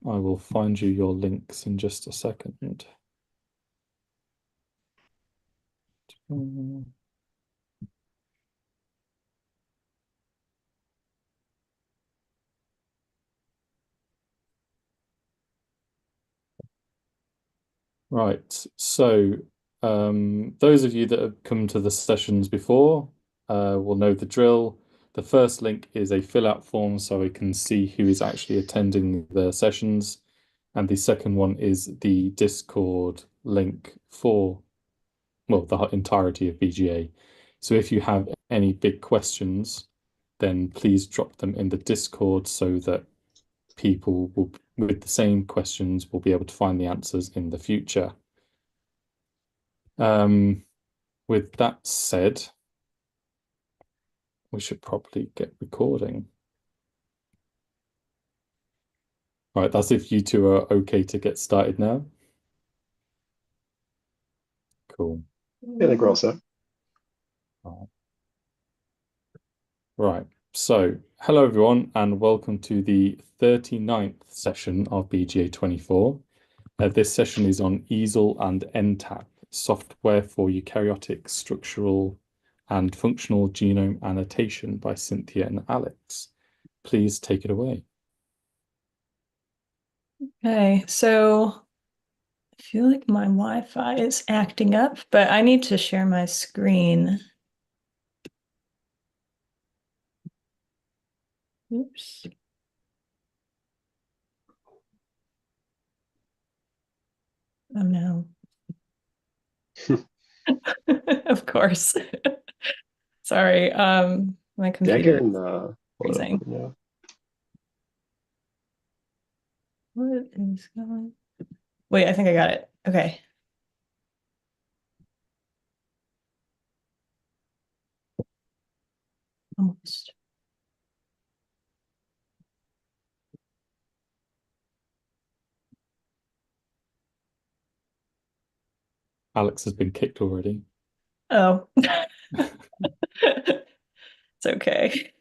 I will find you your links in just a second. Right, so those of you that have come to the sessions before will know the drill. The first link is a fill-out form so I can see who is actually attending the sessions. And the second one is the Discord link for, well, the entirety of BGA. So if you have any big questions, then please drop them in the Discord so that people will, with the same questions, will be able to find the answers in the future. With that said, we should probably get recording. Right, that's if you two are okay to get started now. Cool. Yeah, I think we're all set. Right. So, hello everyone, and welcome to the 39th session of BGA24. This session is on EASEL and EnTAP, software for eukaryotic structural and functional genome annotation by Cynthia and Alex. Please take it away. Okay, so I feel like my Wi-Fi is acting up, but I need to share my screen. Oops. Oh no. Of course. Sorry, my computer is freezing. Yeah. What is going? Wait, I think I got it. Okay. Almost. Alex has been kicked already. Oh. It's okay.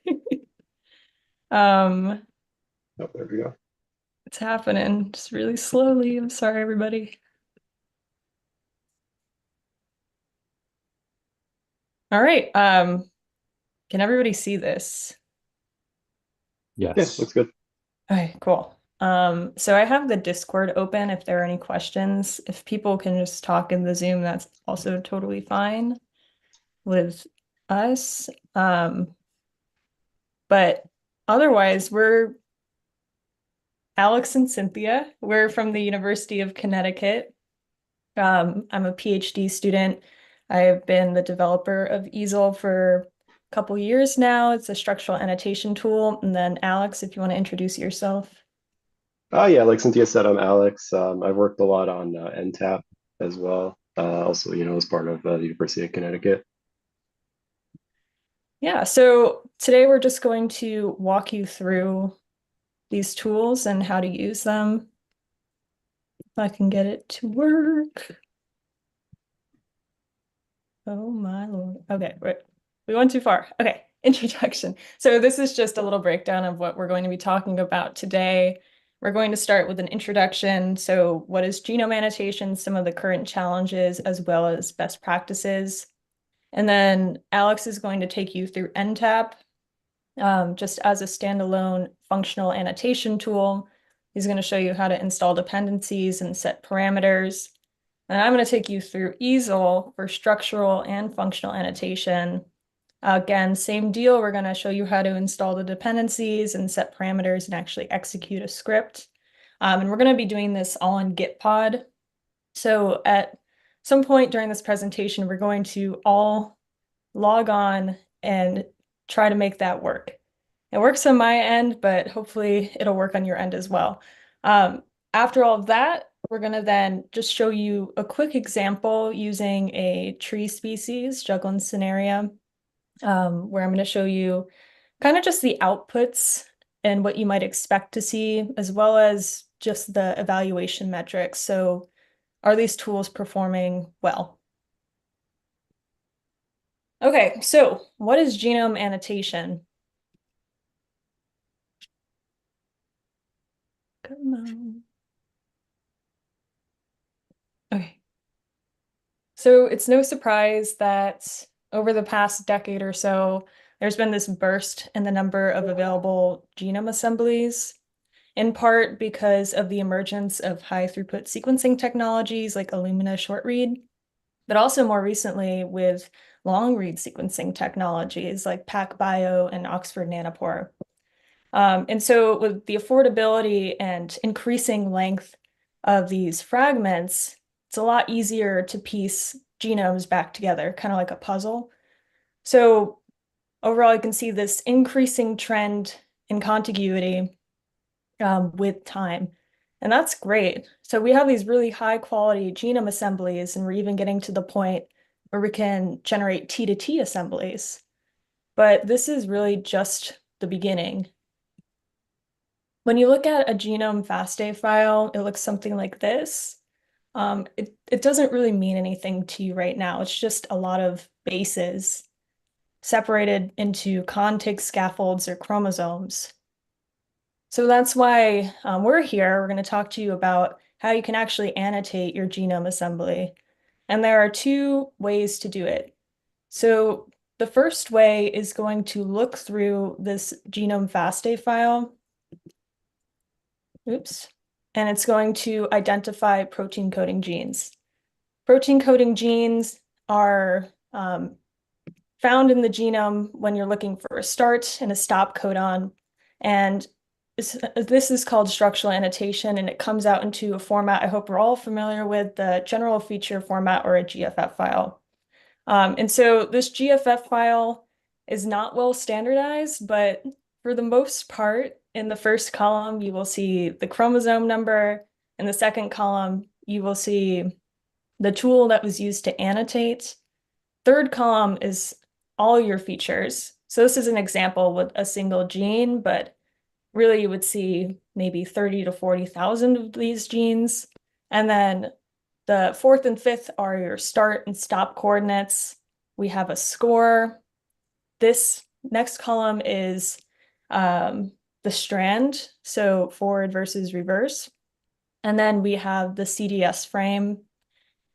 Oh, there we go. It's happening just really slowly. I'm sorry, everybody. All right. Can everybody see this? Yeah, Yes. looks good. Okay, cool. So I have the Discord open if there are any questions. If people can just talk in the Zoom, that's also totally fine with us. But otherwise, we're Alex and Cynthia. We're from the University of Connecticut. I'm a PhD student. I've been the developer of EASEL for a couple years now. It's a structural annotation tool. And then Alex, if you want to introduce yourself. Oh yeah, like Cynthia said, I'm Alex. I've worked a lot on EnTAP as well. Also, as part of the University of Connecticut. Yeah, so today we're just going to walk you through these tools and how to use them. If I can get it to work. Oh my Lord. Okay, right. We went too far. Okay, introduction. So this is just a little breakdown of what we're going to be talking about today. We're going to start with an introduction. So what is genome annotation, some of the current challenges, as well as best practices. And then Alex is going to take you through EnTAP, just as a standalone functional annotation tool. He's going to show you how to install dependencies and set parameters. And I'm going to take you through EASEL for structural and functional annotation. Again, same deal. We're going to show you how to install the dependencies and set parameters and actually execute a script. And we're going to be doing this all in Gitpod. So at some point during this presentation, we're going to all log on and try to make that work. It works on my end, but hopefully it'll work on your end as well. After all of that, we're going to then just show you a quick example using a tree species, Juglin scenario, where I'm going to show you kind of just the outputs and what you might expect to see, as well as just the evaluation metrics. So are these tools performing well? Okay, so what is genome annotation? Come on. So it's no surprise that over the past decade or so, there's been this burst in the number of available genome assemblies, in part because of the emergence of high throughput sequencing technologies like Illumina short read, but also more recently with long read sequencing technologies like PacBio and Oxford Nanopore. And so with the affordability and increasing length of these fragments, it's a lot easier to piece genomes back together, kind of like a puzzle. So overall, you can see this increasing trend in contiguity with time. And that's great. So we have these really high quality genome assemblies, and we're even getting to the point where we can generate T to T assemblies. But this is really just the beginning. When you look at a genome FASTA file, it looks something like this. It doesn't really mean anything to you right now. It's just a lot of bases separated into contig scaffolds or chromosomes. So that's why we're here. We're going to talk to you about how you can actually annotate your genome assembly. And there are two ways to do it. So the first way is going to look through this genome FASTA file. Oops. And it's going to identify protein coding genes. Protein coding genes are found in the genome when you're looking for a start and a stop codon. And this is called structural annotation, and it comes out into a format I hope we're all familiar with, the general feature format, or a GFF file. And so this GFF file is not well standardized, but for the most part, in the first column, you will see the chromosome number. In the second column, you will see the tool that was used to annotate. Third column is all your features. So this is an example with a single gene, but really you would see maybe 30 to 40,000 of these genes. And then the fourth and fifth are your start and stop coordinates. We have a score. This next column is the strand, so forward versus reverse. And then we have the CDS frame.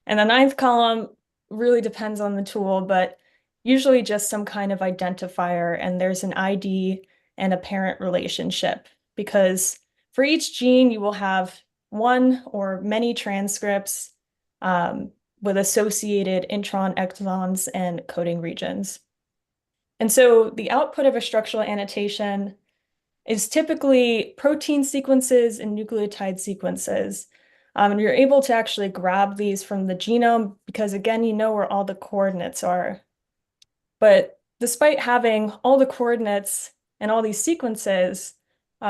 And the ninth column really depends on the tool, but usually just some kind of identifier, and there's an ID and a parent relationship, because for each gene, you will have one or many transcripts with associated intron, exons, and coding regions. And so the output of a structural annotation is typically protein sequences and nucleotide sequences. And you're able to actually grab these from the genome because, again, you know where all the coordinates are. But despite having all the coordinates and all these sequences,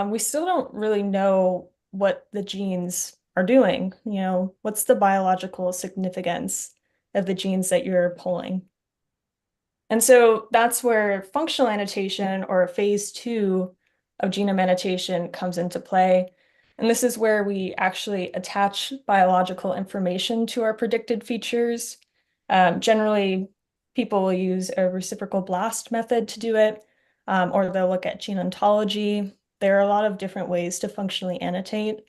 we still don't really know what the genes are doing. You know, what's the biological significance of the genes that you're pulling? And so that's where functional annotation, or phase 2 of genome annotation, comes into play. And this is where we actually attach biological information to our predicted features. Generally, people will use a reciprocal blast method to do it, or they'll look at gene ontology. There are a lot of different ways to functionally annotate.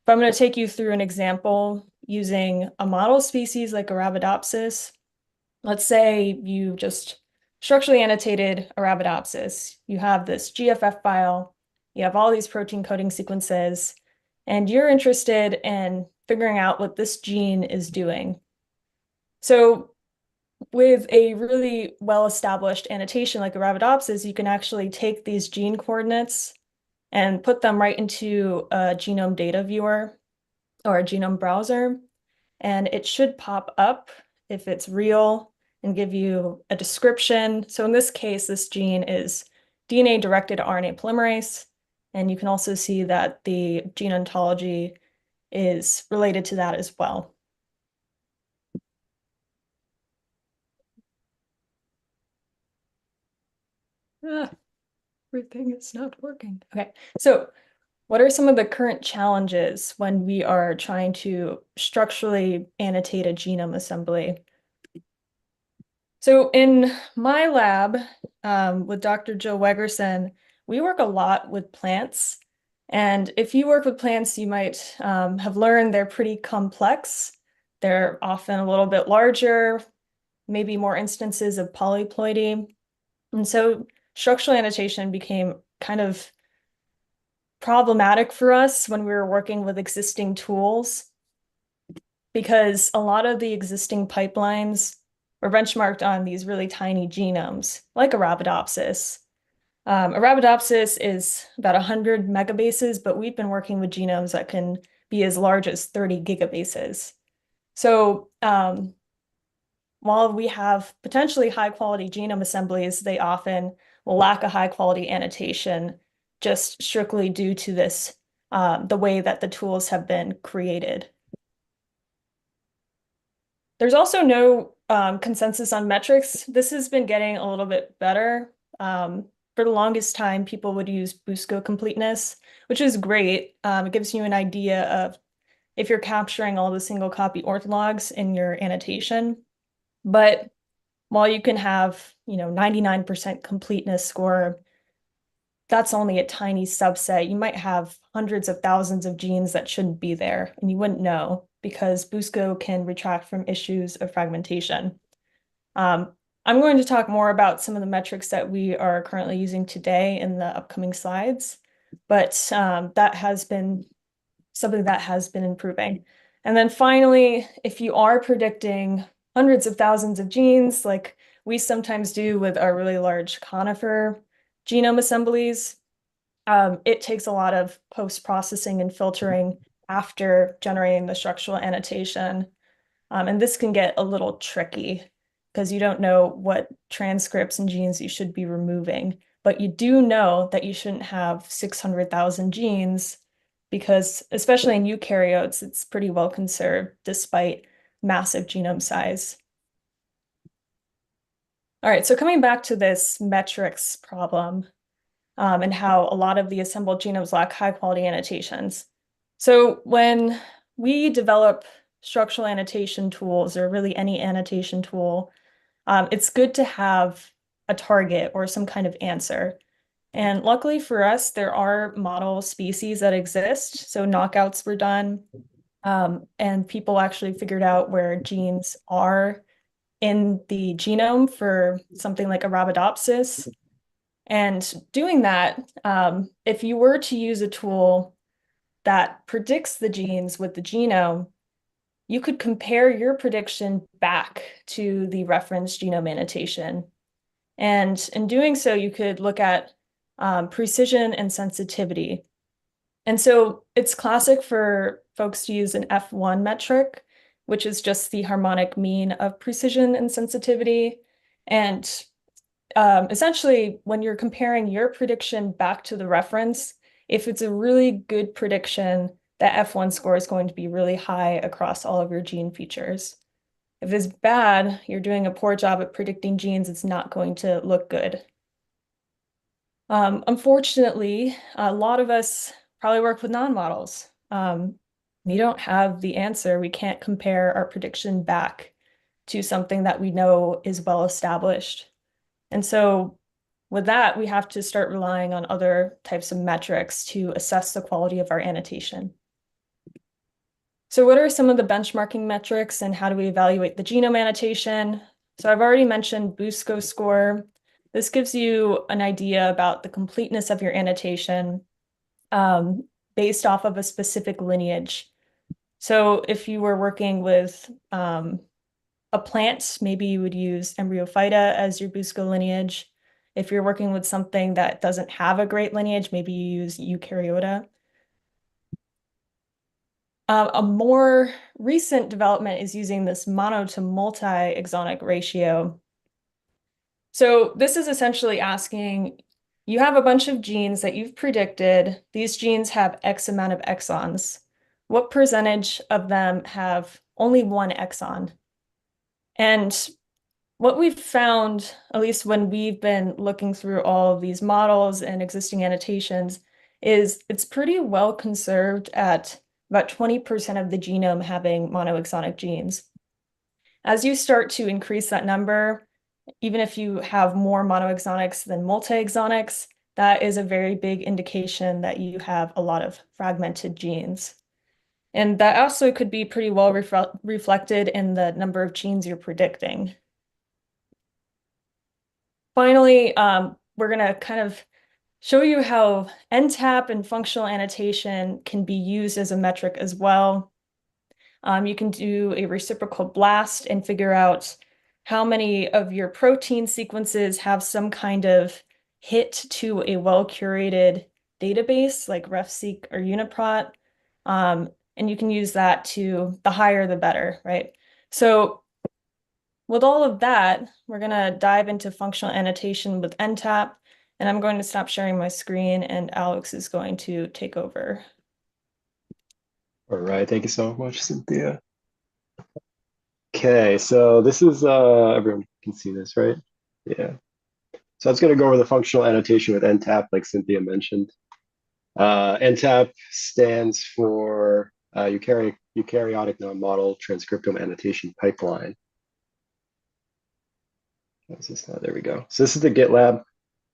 But I'm going to take you through an example using a model species like Arabidopsis. Let's say you just structurally annotated Arabidopsis. You have this GFF file, you have all these protein coding sequences, and you're interested in figuring out what this gene is doing. So with a really well-established annotation like Arabidopsis, you can actually take these gene coordinates and put them right into a genome data viewer or a genome browser, and it should pop up if it's real and give you a description. So in this case, this gene is DNA-directed RNA polymerase, and you can also see that the gene ontology is related to that as well. Everything is not working. Okay, so what are some of the current challenges when we are trying to structurally annotate a genome assembly? So in my lab with Dr. Jill Wegerson, we work a lot with plants. And if you work with plants, you might have learned they're pretty complex. They're often a little bit larger, maybe more instances of polyploidy. And so structural annotation became kind of problematic for us when we were working with existing tools because a lot of the existing pipelines were benchmarked on these really tiny genomes, like Arabidopsis. Arabidopsis is about 100 megabases, but we've been working with genomes that can be as large as 30 gigabases. So while we have potentially high quality genome assemblies, they often will lack a high quality annotation just strictly due to this, the way that the tools have been created. There's also no consensus on metrics. This has been getting a little bit better. For the longest time, people would use BUSCO completeness, which is great. It gives you an idea of if you're capturing all the single copy orthologs in your annotation. But while you can have, 99% completeness score, that's only a tiny subset. You might have hundreds of thousands of genes that shouldn't be there, and you wouldn't know because BUSCO can retract from issues of fragmentation. I'm going to talk more about some of the metrics that we are currently using today in the upcoming slides, but that has been something that has been improving. And then finally, if you are predicting hundreds of thousands of genes, like we sometimes do with our really large conifer genome assemblies, it takes a lot of post-processing and filtering after generating the structural annotation. And this can get a little tricky because you don't know what transcripts and genes you should be removing. But you do know that you shouldn't have 600,000 genes because, especially in eukaryotes, it's pretty well conserved despite massive genome size. All right, so coming back to this metrics problem, and how a lot of the assembled genomes lack high quality annotations. So when we develop structural annotation tools, or really any annotation tool, it's good to have a target or some kind of answer. And luckily for us, there are model species that exist. So knockouts were done, and people actually figured out where genes are in the genome for something like Arabidopsis. And doing that, if you were to use a tool that predicts the genes with the genome, you could compare your prediction back to the reference genome annotation. And in doing so, you could look at precision and sensitivity. And so it's classic for folks to use an F1 metric, which is just the harmonic mean of precision and sensitivity. And essentially, when you're comparing your prediction back to the reference, if it's a really good prediction, that F1 score is going to be really high across all of your gene features. If it's bad, you're doing a poor job at predicting genes, it's not going to look good. Unfortunately, a lot of us probably work with non-models. We don't have the answer. We can't compare our prediction back to something that we know is well established. And so with that, we have to start relying on other types of metrics to assess the quality of our annotation. So what are some of the benchmarking metrics and how do we evaluate the genome annotation? So I've already mentioned BUSCO score. This gives you an idea about the completeness of your annotation based off of a specific lineage. So if you were working with a plant, maybe you would use Embryophyta as your BUSCO lineage. If you're working with something that doesn't have a great lineage, maybe you use Eukaryota. A more recent development is using this mono to multi-exonic ratio. So this is essentially asking, you have a bunch of genes that you've predicted. These genes have X amount of exons. What percentage of them have only one exon? And what we've found, at least when we've been looking through all of these models and existing annotations, is it's pretty well conserved at about 20% of the genome having monoexonic genes. As you start to increase that number, even if you have more monoexonics than multiexonics, that is a very big indication that you have a lot of fragmented genes. And that also could be pretty well reflected in the number of genes you're predicting. Finally, we're going to kind of show you how EnTAP and functional annotation can be used as a metric as well. You can do a reciprocal blast and figure out how many of your protein sequences have some kind of hit to a well-curated database like RefSeq or UniProt. And you can use that to the higher the better, right? So with all of that, we're going to dive into functional annotation with EnTAP, and I'm going to stop sharing my screen and Alex is going to take over. All right, thank you so much, Cynthia. Okay, so this is everyone can see this, right? Yeah. So I was going to go over the functional annotation with EnTAP, like Cynthia mentioned. EnTAP stands for Eukaryotic Non-Model Transcriptome Annotation Pipeline. There we go. So this is the GitLab.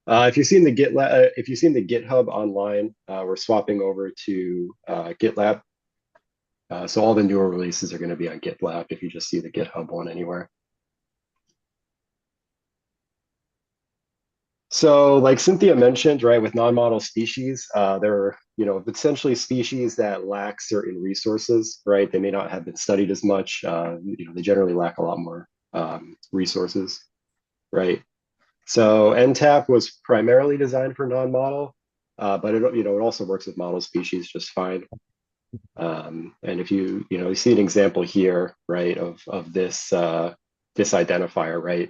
If you've seen the GitHub online, we're swapping over to GitLab. So all the newer releases are going to be on GitLab if you just see the GitHub one anywhere. So like Cynthia mentioned, right, with non-model species, they're, essentially species that lack certain resources, right? They may not have been studied as much. They generally lack a lot more resources, right? So EnTAP was primarily designed for non-model, but it also works with model species just fine. And if you see an example here, right, of this this identifier, right?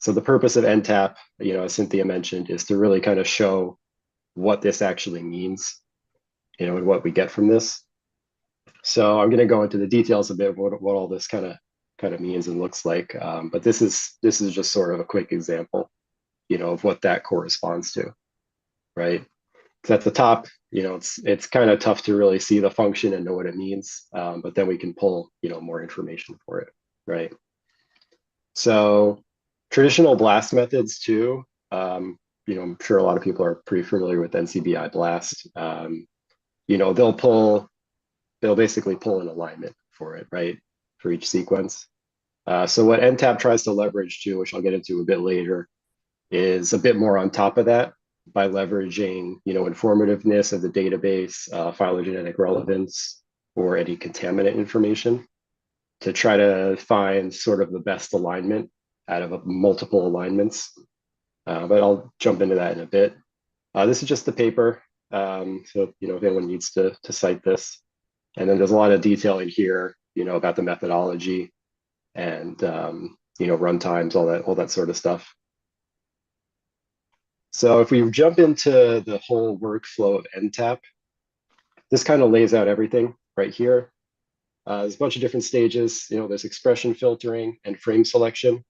So the purpose of EnTAP, as Cynthia mentioned, is to really kind of show what this actually means, and what we get from this. So I'm going to go into the details a bit of what all this kind of means and looks like. But this is just sort of a quick example, of what that corresponds to, right? Because at the top, it's kind of tough to really see the function and know what it means, but then we can pull, more information for it, right? So traditional blast methods too, I'm sure a lot of people are pretty familiar with NCBI blast. They'll basically pull an alignment for it, right? For each sequence. So what EnTAP tries to leverage too, which I'll get into a bit later, is a bit more on top of that by leveraging, informativeness of the database, phylogenetic relevance, or any contaminant information to try to find sort of the best alignment out of multiple alignments. But I'll jump into that in a bit. This is just the paper. So, if anyone needs to cite this. And then there's a lot of detail in here, about the methodology and, runtimes, all that sort of stuff. So if we jump into the whole workflow of EnTAP, this kind of lays out everything right here. There's a bunch of different stages. There's expression filtering and frame selection.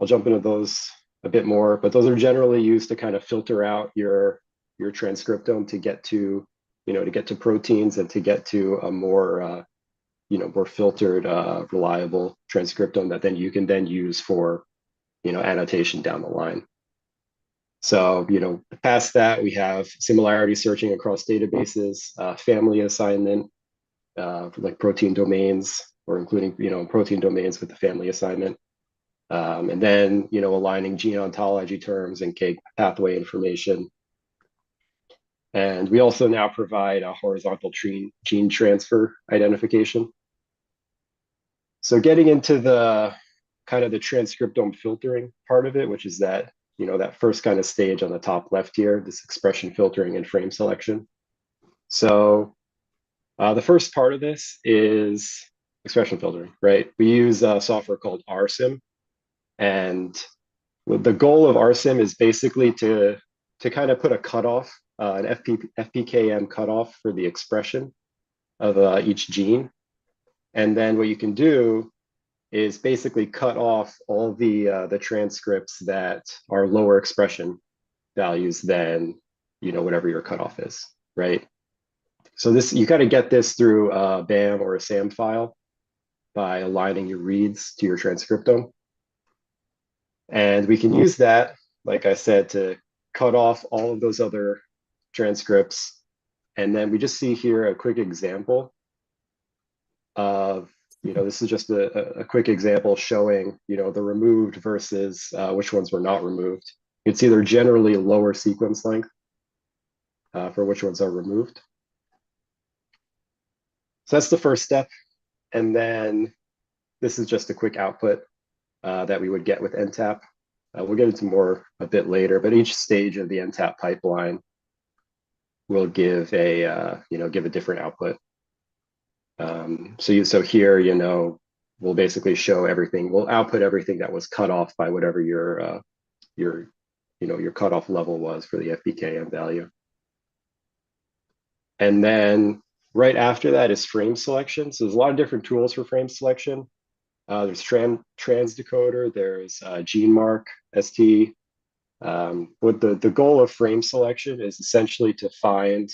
I'll jump into those a bit more, but those are generally used to kind of filter out your transcriptome to get to, proteins and to get to a more, more filtered, reliable transcriptome that then you can then use for, annotation down the line. So, past that, we have similarity searching across databases, family assignment, like protein domains, or including, protein domains with the family assignment. And then, aligning gene ontology terms and KEGG pathway information. And we also now provide a horizontal gene transfer identification. So getting into the kind of the transcriptome filtering part of it, which is that, that first kind of stage on the top left here, this expression filtering and frame selection. So the first part of this is expression filtering, right? We use a software called RSIM. And the goal of RSIM is basically to kind of put a cutoff, an FPKM cutoff for the expression of each gene. And then what you can do is basically cut off all the transcripts that are lower expression values than, whatever your cutoff is, right? So this, you got to get this through a BAM or a SAM file by aligning your reads to your transcriptome. And we can use that, like I said, to cut off all of those other transcripts. And then we just see here a quick example This is just a quick example showing, the removed versus which ones were not removed. It's either generally lower sequence length for which ones are removed. So that's the first step. And then this is just a quick output that we would get with EnTAP. We'll get into more a bit later, but each stage of the EnTAP pipeline will give a different output. So here, we'll basically show everything. We'll output everything that was cut off by whatever your cutoff level was for the FPKM value. And then right after that is frame selection. So there's a lot of different tools for frame selection. There's transdecoder, there's GeneMark, ST. What the goal of frame selection is essentially to find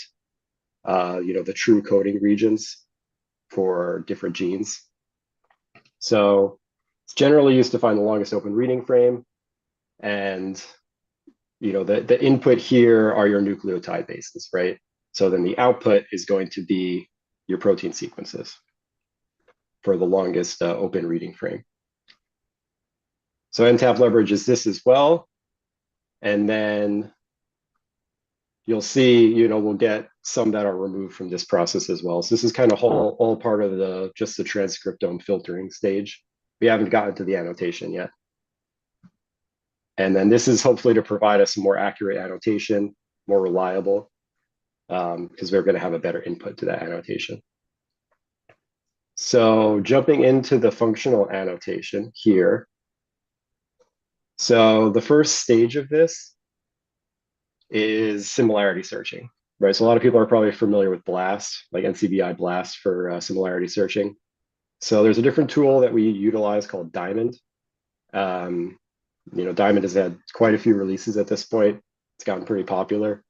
the true coding regions for different genes. So it's generally used to find the longest open reading frame. And the input here are your nucleotide bases, right? So then the output is going to be your protein sequences for the longest open reading frame. So EnTAP leverages this as well. And then you'll see, we'll get some that are removed from this process as well. So this is kind of all part of just the transcriptome filtering stage. We haven't gotten to the annotation yet. And then this is hopefully to provide us a more accurate annotation, more reliable, because we're going to have a better input to that annotation. So jumping into the functional annotation here. So the first stage of this is similarity searching, right? So a lot of people are probably familiar with BLAST, like NCBI BLAST for similarity searching. So there's a different tool that we utilize called Diamond. Diamond has had quite a few releases at this point. It's gotten pretty popular.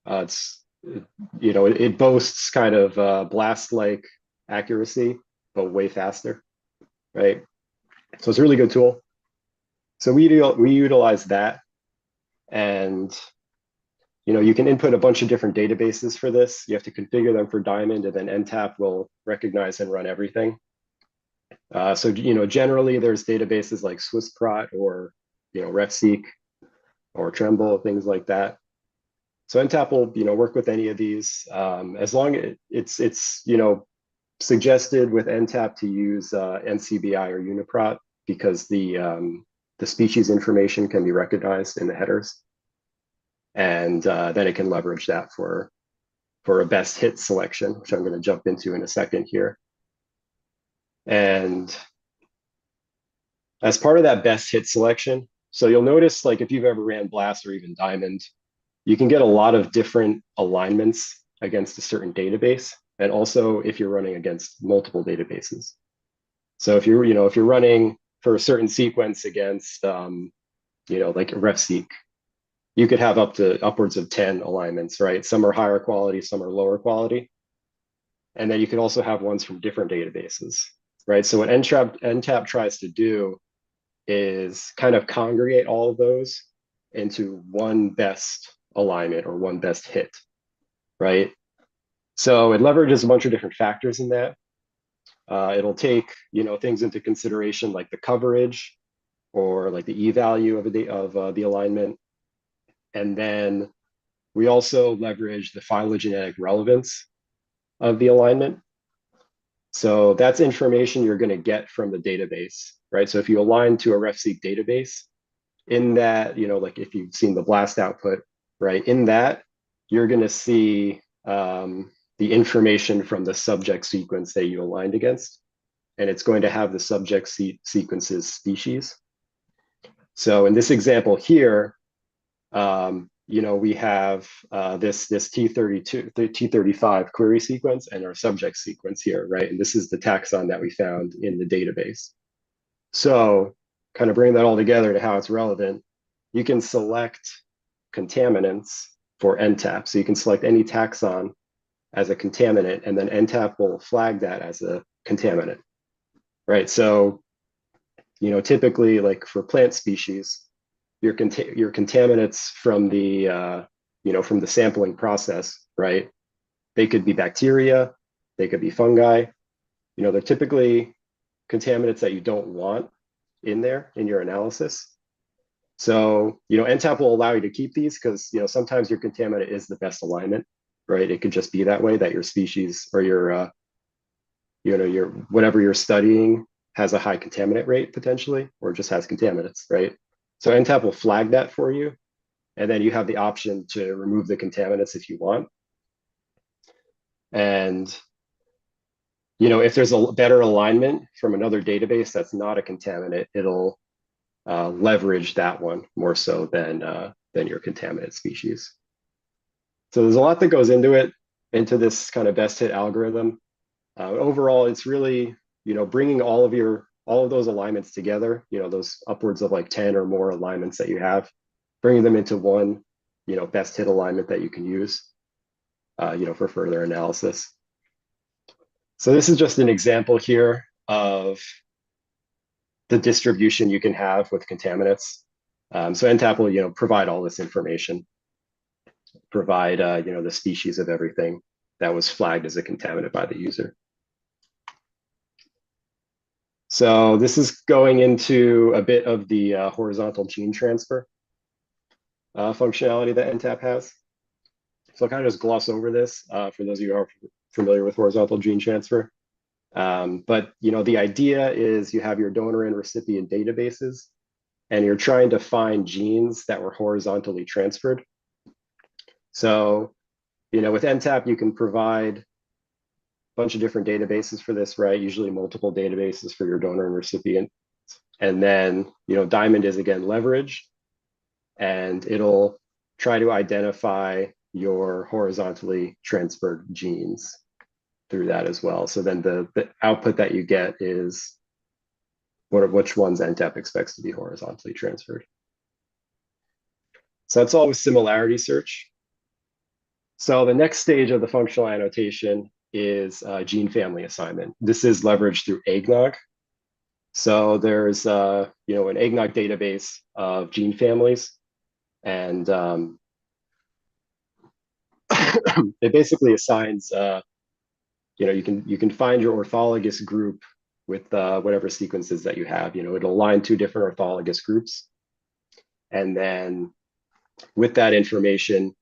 It boasts kind of BLAST-like accuracy, but way faster, right? So it's a really good tool. So we utilize that, and you can input a bunch of different databases for this. You have to configure them for Diamond, and then EnTAP will recognize and run everything. So generally there's databases like SwissProt or RefSeq or Tremble, things like that. So EnTAP will work with any of these, as long as it's suggested with EnTAP to use NCBI or UniProt, because the species information can be recognized in the headers, and then it can leverage that for a best hit selection, which I'm going to jump into in a second here. And as part of that best hit selection, so you'll notice, like if you've ever ran BLAST or even Diamond, you can get a lot of different alignments against a certain database, and also if you're running against multiple databases. So if you're running for a certain sequence against like RefSeq, you could have upwards of 10 alignments, right? Some are higher quality, some are lower quality. And then you can also have ones from different databases, right? So what EnTAP tries to do is kind of congregate all of those into one best alignment or one best hit, right? So it leverages a bunch of different factors in that. It'll take things into consideration like the coverage or like the e-value of the alignment. And then we also leverage the phylogenetic relevance of the alignment. So that's information you're going to get from the database, right? So if you align to a RefSeq database, in that, like if you've seen the BLAST output, right? In that, you're going to see the information from the subject sequence that you aligned against, and it's going to have the subject sequence's species. So in this example here, we have this T35 query sequence and our subject sequence here, right? And this is the taxon that we found in the database. So kind of bring that all together to how it's relevant, you can select contaminants for EnTAP. So you can select any taxon as a contaminant, and then EnTAP will flag that as a contaminant, right? So, typically like for plant species, your contaminants from the sampling process, right? They could be bacteria, they could be fungi, they're typically contaminants that you don't want in there in your analysis. So, NTAP will allow you to keep these because, sometimes your contaminant is the best alignment, right? It could just be that way, that your species or your whatever you're studying has a high contaminant rate potentially, or just has contaminants, right? So NTAP will flag that for you, and then you have the option to remove the contaminants if you want. And if there's a better alignment from another database that's not a contaminant, it'll leverage that one more so than your contaminant species. So there's a lot that goes into this kind of best hit algorithm. Overall, it's really bringing all of those alignments together. Those upwards of like 10 or more alignments that you have, bringing them into one best hit alignment that you can use for further analysis. So this is just an example here of the distribution you can have with contaminants. So NTAP will provide all this information, provide the species of everything that was flagged as a contaminant by the user. So this is going into a bit of the horizontal gene transfer functionality that NTAP has. So I'll kind of just gloss over this for those of you who are familiar with horizontal gene transfer. But the idea is you have your donor and recipient databases, and you're trying to find genes that were horizontally transferred. So, with NTAP, you can provide a bunch of different databases for this, right? Usually multiple databases for your donor and recipient. And then, Diamond is again leveraged, and it'll try to identify your horizontally transferred genes through that as well. So then the output that you get is which ones NTAP expects to be horizontally transferred. So that's all with similarity search. So the next stage of the functional annotation is gene family assignment. This is leveraged through eggnog. So there's an eggnog database of gene families, and it basically assigns you can find your orthologous group with whatever sequences that you have. It'll align two different orthologous groups, and then with that information,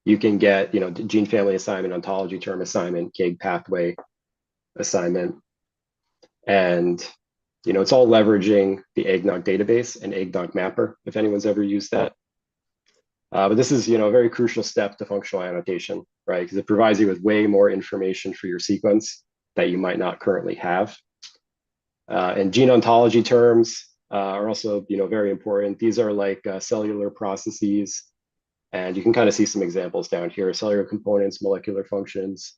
you can get gene family assignment, ontology term assignment, KEGG pathway assignment, and it's all leveraging the eggnog database and eggnog mapper, if anyone's ever used that. But this is a very crucial step to functional annotation, right? Because it provides you with way more information for your sequence that you might not currently have. And gene ontology terms are also very important. These are like cellular processes, and you can kind of see some examples down here: cellular components, molecular functions,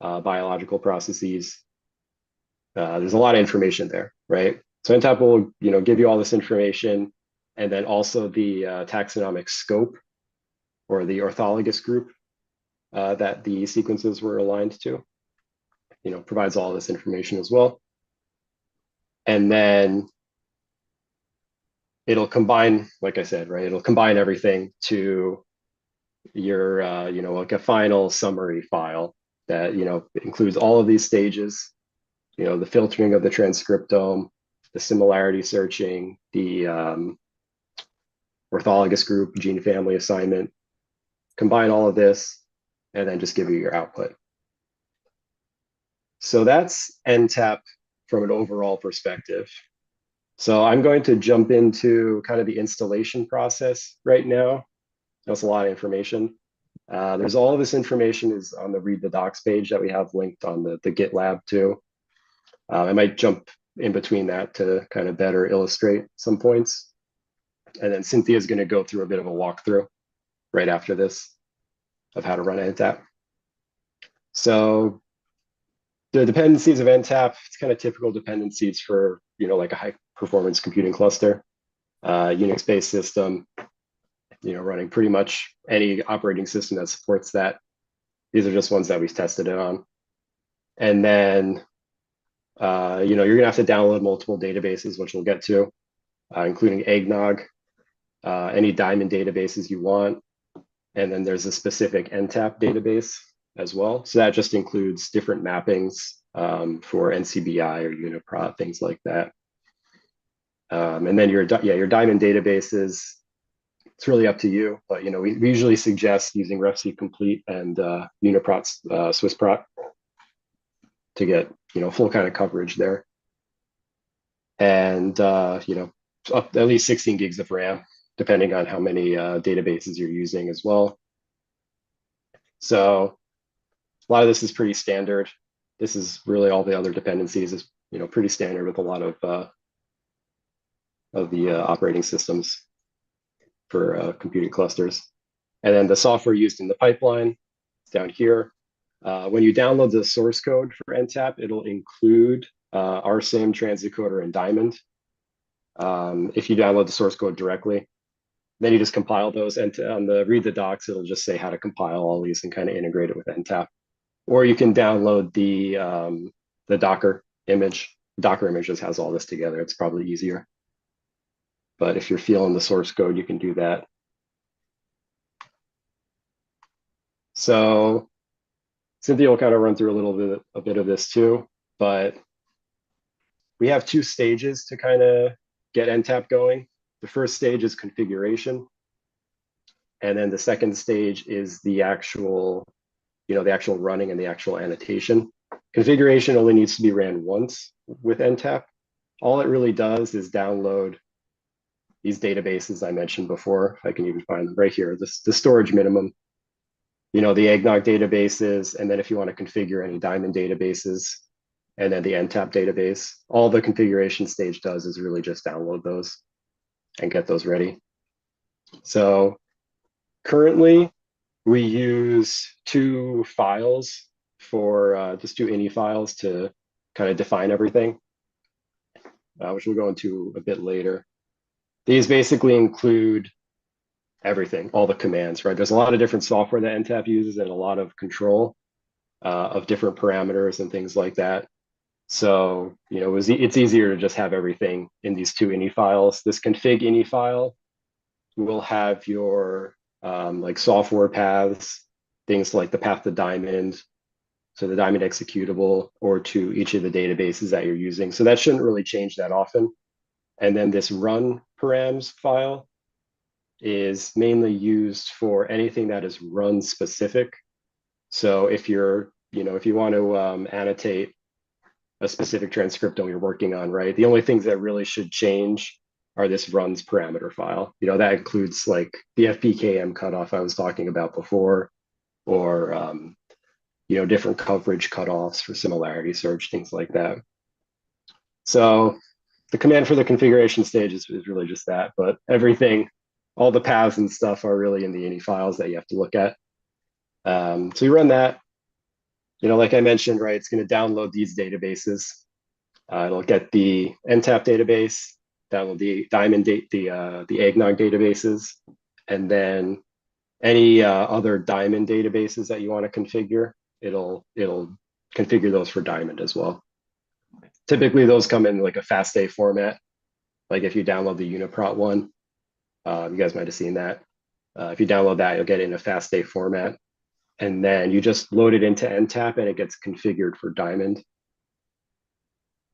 biological processes. There's a lot of information there, right? So NTAP will give you all this information, and then also the taxonomic scope, or the orthologous group that the sequences were aligned to, provides all this information as well. And then it'll combine, like I said, right? It'll combine everything to your, like a final summary file that, includes all of these stages, the filtering of the transcriptome, the similarity searching, the orthologous group, gene family assignment, combine all of this, and then just give you your output. So that's NTAP from an overall perspective. So I'm going to jump into kind of the installation process right now. That's a lot of information. There's all of this information is on the Read the Docs page that we have linked on the GitLab too. I might jump in between that to kind of better illustrate some points. And then Cynthia is going to go through a bit of a walkthrough right after this of how to run NTAP. So the dependencies of NTAP, it's kind of typical dependencies for, like a high performance computing cluster, Unix-based system, running pretty much any operating system that supports that. These are just ones that we've tested it on. And then, you're gonna have to download multiple databases, which we'll get to, including eggnog, any Diamond databases you want. And then there's a specific NTAP database as well. So that just includes different mappings for NCBI or UniProt, things like that. And then your diamond databases, it's really up to you, but we usually suggest using RefC Complete and UniProt's SwissProt to get full kind of coverage there. And up at least 16 gigs of RAM, depending on how many databases you're using as well. So a lot of this is pretty standard. This is really all the other dependencies is pretty standard with a lot of the operating systems for computing clusters. And then the software used in the pipeline is down here. When you download the source code for EnTAP, it'll include RSIM, transdecoder, and diamond. If you download the source code directly, then you just compile those, and on the read the docs, it'll just say how to compile all these and kind of integrate it with EnTAP. Or you can download the Docker image. Docker image just has all this together. It's probably easier. But if you're feeling the source code, you can do that. So Cynthia will kind of run through a bit of this too, but we have two stages to kind of get EnTAP going. The first stage is configuration. And then the second stage is the actual running and the actual annotation. Configuration only needs to be ran once with EnTAP. All it really does is download these databases I mentioned before. If I can even find them right here, the storage minimum, the eggnog databases, and then if you want to configure any diamond databases, and then the EnTAP database, all the configuration stage does is really just download those and get those ready. So currently, we use two files for just two ini files to kind of define everything, which we'll go into a bit later. These basically include everything, all the commands, right? There's a lot of different software that EnTAP uses and a lot of control of different parameters and things like that. So, it's easier to just have everything in these two ini files. This config ini file will have your like software paths, things like the path to diamond, so the diamond executable, or to each of the databases that you're using. So that shouldn't really change that often. And then this run params file is mainly used for anything that is run specific. So if you want to annotate a specific transcriptome you're working on, right? The only things that really should change are this runs parameter file. That includes like the FPKM cutoff I was talking about before, or different coverage cutoffs for similarity search, things like that. So the command for the configuration stage is really just that, but everything, all the paths and stuff are really in the ini files that you have to look at. So you run that, like I mentioned, right, it's going to download these databases. It'll get the EnTAP database, download the diamond the eggnog databases, and then any other diamond databases that you want to configure, it'll configure those for diamond as well. Typically, those come in like a FASTA format. Like if you download the UniProt one, you guys might have seen that. If you download that, you'll get it in a FASTA format. And then you just load it into EnTAP and it gets configured for diamond.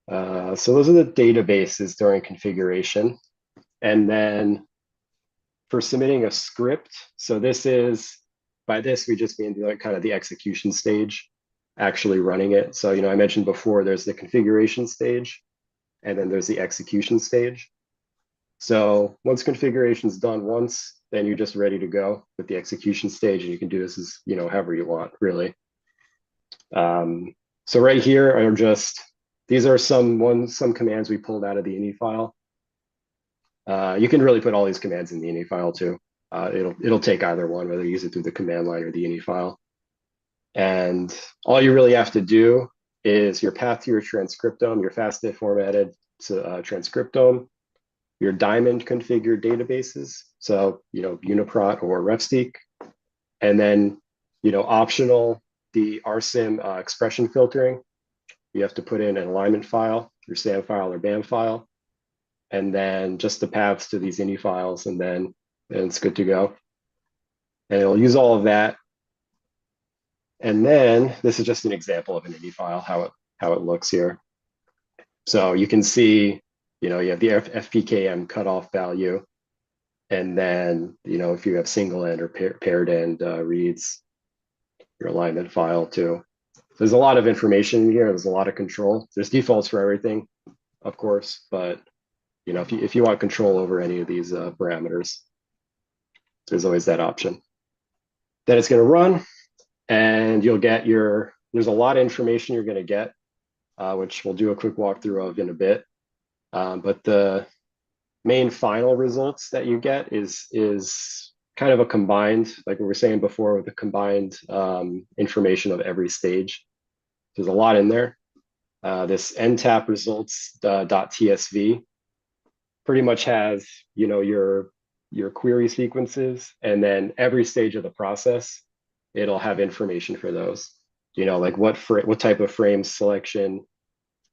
So those are the databases during configuration. And then for submitting a script, so by this, we just mean like kind of the execution stage, actually running it. So, I mentioned before, there's the configuration stage, and then there's the execution stage. So once configuration is done once, then you're just ready to go with the execution stage, and you can do this as, however you want, really. So right here are these are some commands we pulled out of the ini file. You can really put all these commands in the ini file too. It'll take either one, whether you use it through the command line or the ini file. And all you really have to do is your path to your transcriptome, your FASTA formatted transcriptome, your diamond configured databases, so UniProt or RefSeq, and then optional the RSIM expression filtering. You have to put in an alignment file, your SAM file or BAM file, and then just the paths to these ini files, and then it's good to go. And it'll use all of that. And then this is just an example of an ini file, how how it looks here. So you can see, you have the FPKM cutoff value. And then, if you have single end or paired end reads, your alignment file too. There's a lot of information in here. There's a lot of control. There's defaults for everything, of course, but if you want control over any of these parameters, there's always that option. Then it's going to run, and you'll get there's a lot of information you're going to get, which we'll do a quick walkthrough of in a bit. But the main final results that you get is kind of a combined, like we were saying before, with the combined information of every stage. There's a lot in there. This EnTAP results.tsv pretty much has your query sequences, and then every stage of the process, it'll have information for those. Like what type of frame selection,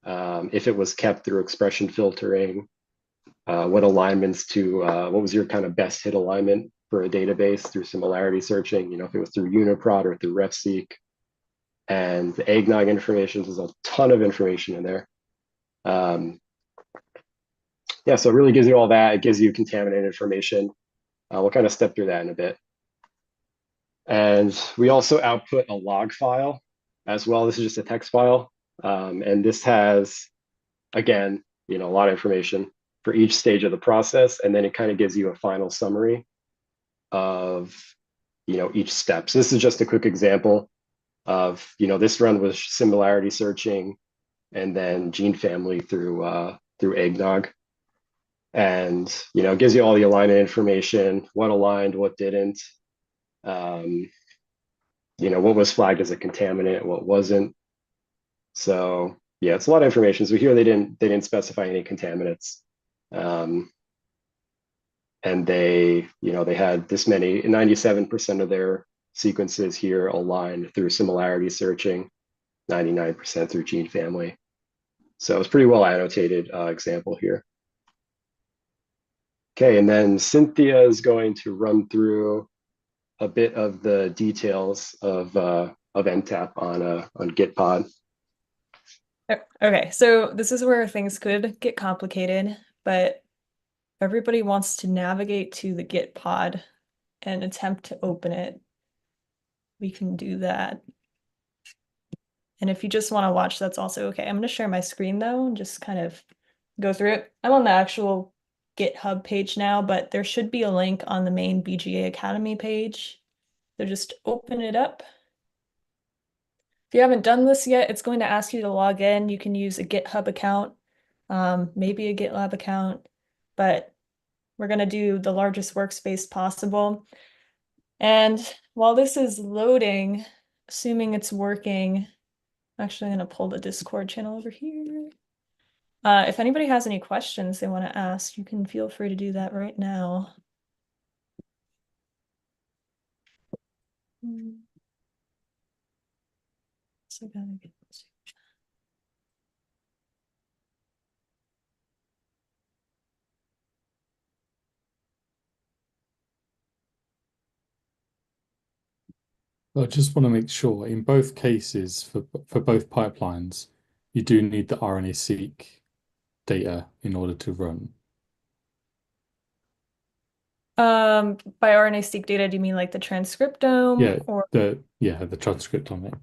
if it was kept through expression filtering, what alignments to what was your kind of best hit alignment for a database through similarity searching, if it was through Uniprot or through RefSeq. And the eggnog information, there's a ton of information in there. Yeah, so it really gives you all that. It gives you contaminant information. We'll kind of step through that in a bit. And we also output a log file as well. This is just a text file. And this has, again, a lot of information for each stage of the process. And then it kind of gives you a final summary of, each step. So this is just a quick example of, this run was similarity searching and then gene family through eggnog. And, it gives you all the alignment information, what aligned, what didn't, what was flagged as a contaminant, what wasn't. So yeah, it's a lot of information. So here they didn't specify any contaminants. And they had this many, 97% of their sequences here aligned through similarity searching, 99% through gene family. So it's pretty well annotated example here. Okay, and then Cynthia is going to run through a bit of the details of EnTAP on Gitpod. Okay, so this is where things could get complicated, but if everybody wants to navigate to the Gitpod and attempt to open it, we can do that. And if you just want to watch, that's also okay. I'm going to share my screen though, and just kind of go through it. I'm on the actual GitHub page now, but there should be a link on the main BGA Academy page. So just open it up. If you haven't done this yet, it's going to ask you to log in. You can use a GitHub account, maybe a GitLab account, but we're going to do the largest workspace possible. And while this is loading, assuming it's working, I'm actually going to pull the Discord channel over here. If anybody has any questions they want to ask, you can feel free to do that right now. So gotta get this. I just want to make sure in both cases for both pipelines, you do need the RNA-seq data in order to run. By RNA-seq data, do you mean like the transcriptome? Yeah, or the transcript on it.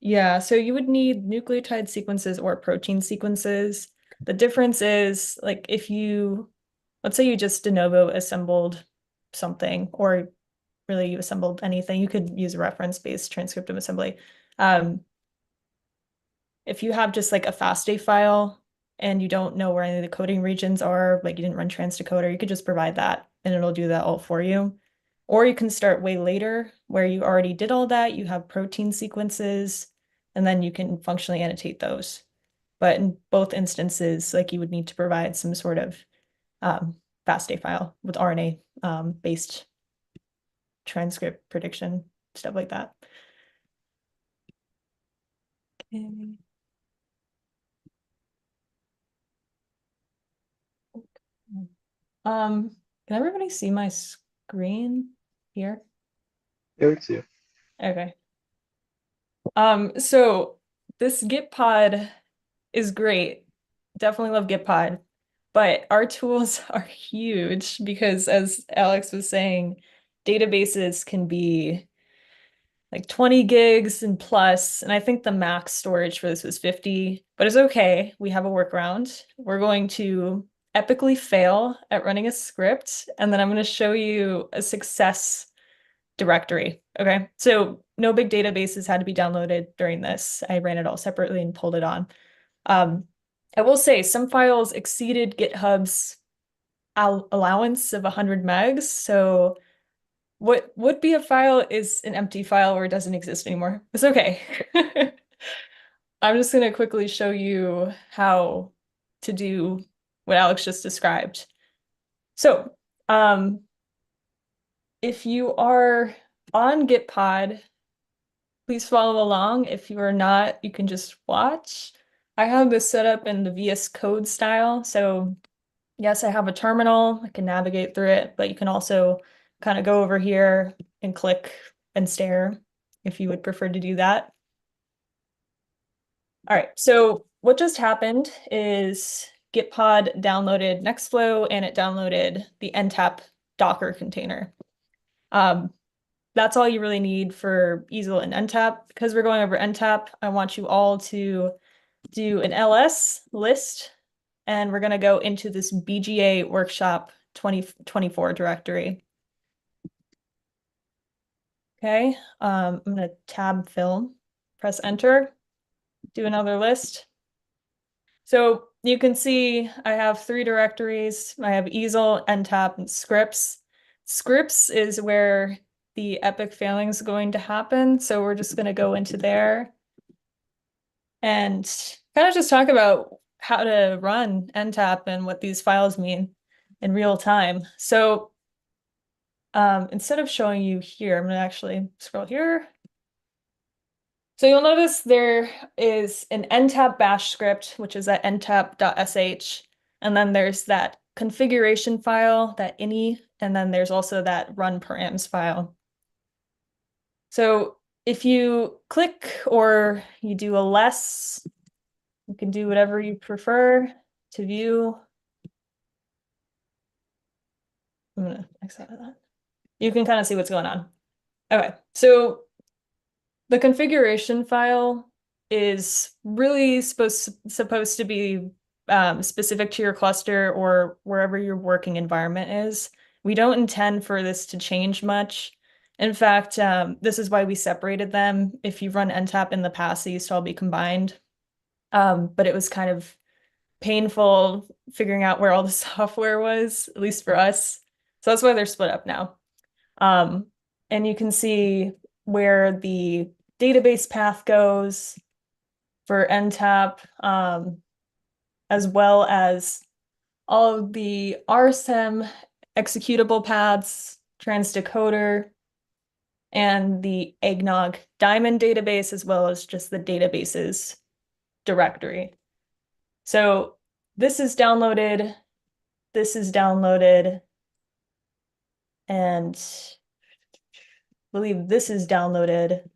Yeah, so you would need nucleotide sequences or protein sequences. The difference is, like, if let's say you just de novo assembled something, or really you assembled anything, you could use a reference-based transcriptome assembly. If you have just like a FASTA file and you don't know where any of the coding regions are, like you didn't run transdecoder, you could just provide that and it'll do that all for you. Or you can start way later where you already did all that, you have protein sequences, and then you can functionally annotate those. But in both instances, like you would need to provide some sort of FASTA file with RNA based transcript prediction, stuff like that. Okay. Can everybody see my screen here? Yeah, we can see it. Okay. So this Gitpod is great. Definitely love Gitpod. But our tools are huge because, as Alex was saying, databases can be like 20 gigs and plus, and I think the max storage for this was 50, but it's okay. We have a workaround. We're going to epically fail at running a script, and then I'm going to show you a success directory. Okay, so no big databases had to be downloaded during this. I ran it all separately and pulled it on. I will say some files exceeded GitHub's allowance of 100 megs, so what would be a file is an empty file or it doesn't exist anymore. It's okay. I'm just going to quickly show you how to do what Alex just described. So, if you are on Gitpod, please follow along. If you are not, you can just watch. I have this set up in the VS Code style. So yes, I have a terminal. I can navigate through it, but you can also kind of go over here and click and stare if you would prefer to do that. All right, so what just happened is Gitpod downloaded Nextflow and it downloaded the EnTAP Docker container. That's all you really need for EASEL and EnTAP. Because we're going over EnTAP, I want you all to do an ls list, and we're going to go into this BGA workshop 2024 directory. Okay, I'm going to tab fill, press enter, do another list. So you can see I have 3 directories. I have EASEL, EnTAP, and scripts. Scripts is where the epic failing is going to happen. So we're just going to go into there and kind of just talk about how to run EnTAP and what these files mean in real time. So instead of showing you here, I'm going to actually scroll here. So you'll notice there is an EnTAP bash script, which is at ntap.sh. And then there's that configuration file, that ini, and then there's also that run params file. So if you click or you do a less, you can do whatever you prefer to view. I'm gonna X out of that. You can kind of see what's going on. Okay, so the configuration file is really supposed to be specific to your cluster or wherever your working environment is. We don't intend for this to change much. In fact, this is why we separated them. If you've run EnTAP in the past, they used to all be combined. But it was kind of painful figuring out where all the software was, at least for us. So that's why they're split up now. And you can see where the database path goes for EnTAP, as well as all of the RSEM executable paths, transdecoder, and the eggnog diamond database, as well as just the databases directory. So this is downloaded, and I believe this is downloaded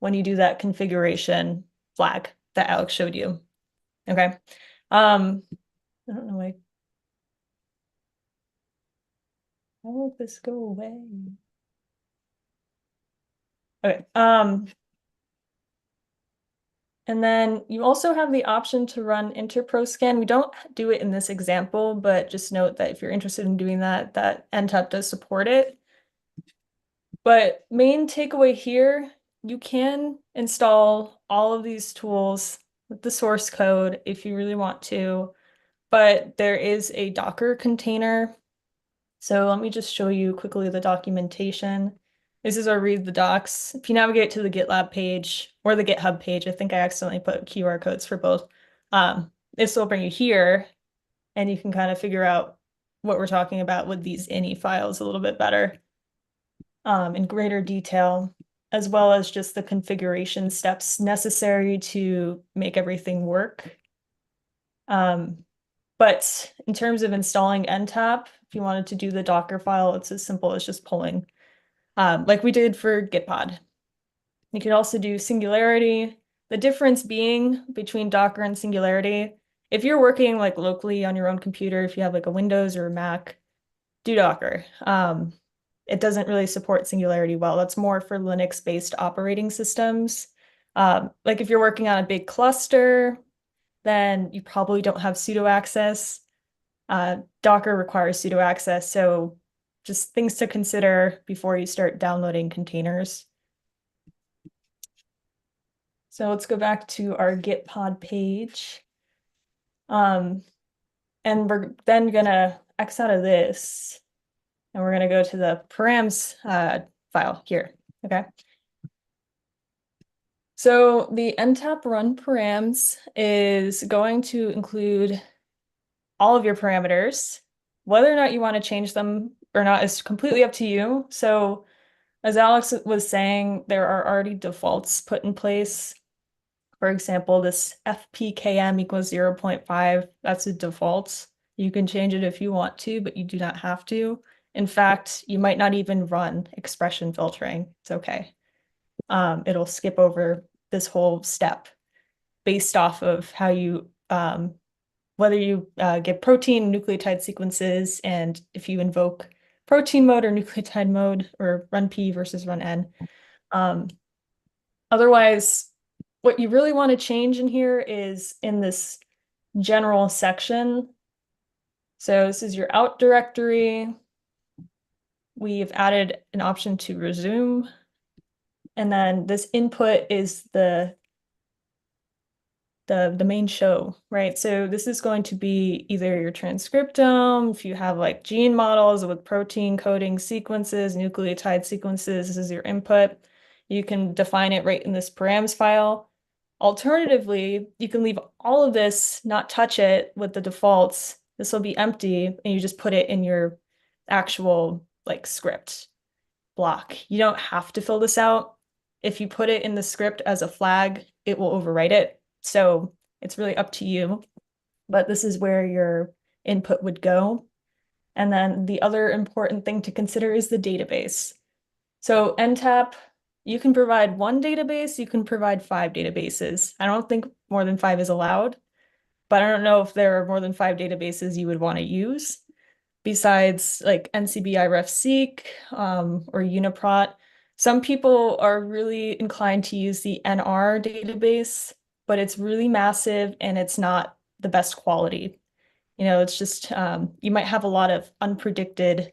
when you do that configuration flag that Alex showed you. Okay. I don't know why. How will this go away? Okay. And then you also have the option to run interproscan. We don't do it in this example, but just note that if you're interested in doing that, that EnTAP does support it. But main takeaway here, you can install all of these tools with the source code if you really want to, but there is a Docker container. So let me just show you quickly the documentation. This is our read the docs. If you navigate to the GitLab page or the GitHub page, I think I accidentally put QR codes for both. This will bring you here and you can kind of figure out what we're talking about with these ini files a little bit better in greater detail, as well as just the configuration steps necessary to make everything work. But in terms of installing EnTAP, if you wanted to do the Docker file, it's as simple as just pulling, like we did for Gitpod. You could also do Singularity, The difference being between Docker and Singularity, if you're working like locally on your own computer, if you have like a Windows or a Mac, do Docker. It doesn't really support Singularity well. That's more for Linux-based operating systems. Like if you're working on a big cluster, then you probably don't have sudo access. Docker requires sudo access, so just things to consider before you start downloading containers. So let's go back to our Git pod page. And we're then gonna X out of this, and we're gonna go to the params file here, okay? So the EnTAP run params is going to include all of your parameters. Whether or not you want to change them or not is completely up to you. So as Alex was saying, there are already defaults put in place. For example, this FPKM equals 0.5, that's a default. You can change it if you want to, but you do not have to. In fact, you might not even run expression filtering. It's okay. It'll skip over this whole step based off of how you, whether you get protein nucleotide sequences, and if you invoke protein mode or nucleotide mode, or run P versus run N. Otherwise, what you really want to change in here is in this general section. So this is your out directory. We've added an option to resume. And then this input is the main show, right? So this is going to be either your transcriptome, if you have like gene models with protein coding sequences, nucleotide sequences, this is your input. You can define it right in this params file. Alternatively, you can leave all of this, not touch it with the defaults. This will be empty, and you just put it in your actual like script block. You don't have to fill this out. If you put it in the script as a flag, it will overwrite it. So it's really up to you. But this is where your input would go. And then the other important thing to consider is the database. So EnTAP, you can provide one database, you can provide 5 databases. I don't think more than 5 is allowed, but I don't know if there are more than 5 databases you would want to use besides like NCBI-RefSeq or Uniprot. Some people are really inclined to use the NR database, but it's really massive and it's not the best quality. You know, it's just, you might have a lot of unpredicted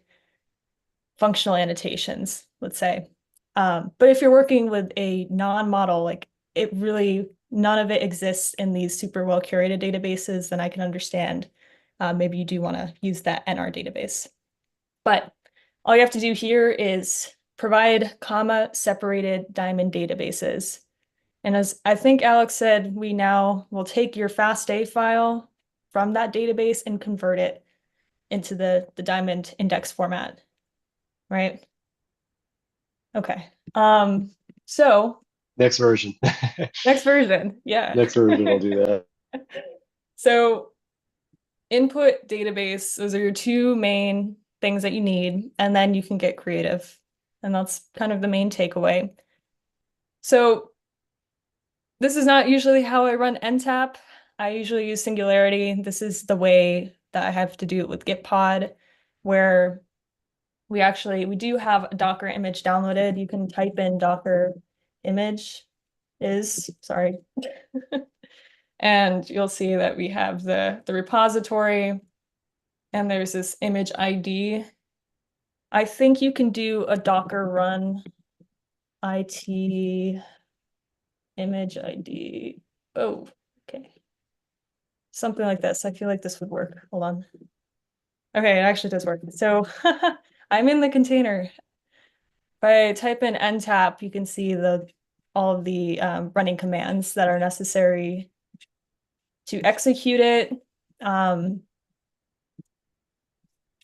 functional annotations, let's say. But if you're working with a non-model, like it really, none of it exists in these super well curated databases, then I can understand maybe you do want to use that NR database. But all you have to do here is provide comma separated diamond databases. And as I think Alex said, we now will take your FASTA file from that database and convert it into the diamond index format, right? Okay. So Next version. next version, yeah. Next version will do that. So input database, those are your 2 main things that you need, and then you can get creative. And that's kind of the main takeaway. So this is not usually how I run EnTAP. I usually use Singularity. This is the way that I have to do it with Gitpod, where we do have a Docker image downloaded. You can type in Docker image sorry. And you'll see that we have the repository, and there's this image ID. I think you can do a Docker run IT image ID. Oh, okay. Something like this. I feel like this would work. Hold on. Okay, it actually does work. So I'm in the container. If I type in EnTAP, you can see all of the running commands that are necessary to execute it. A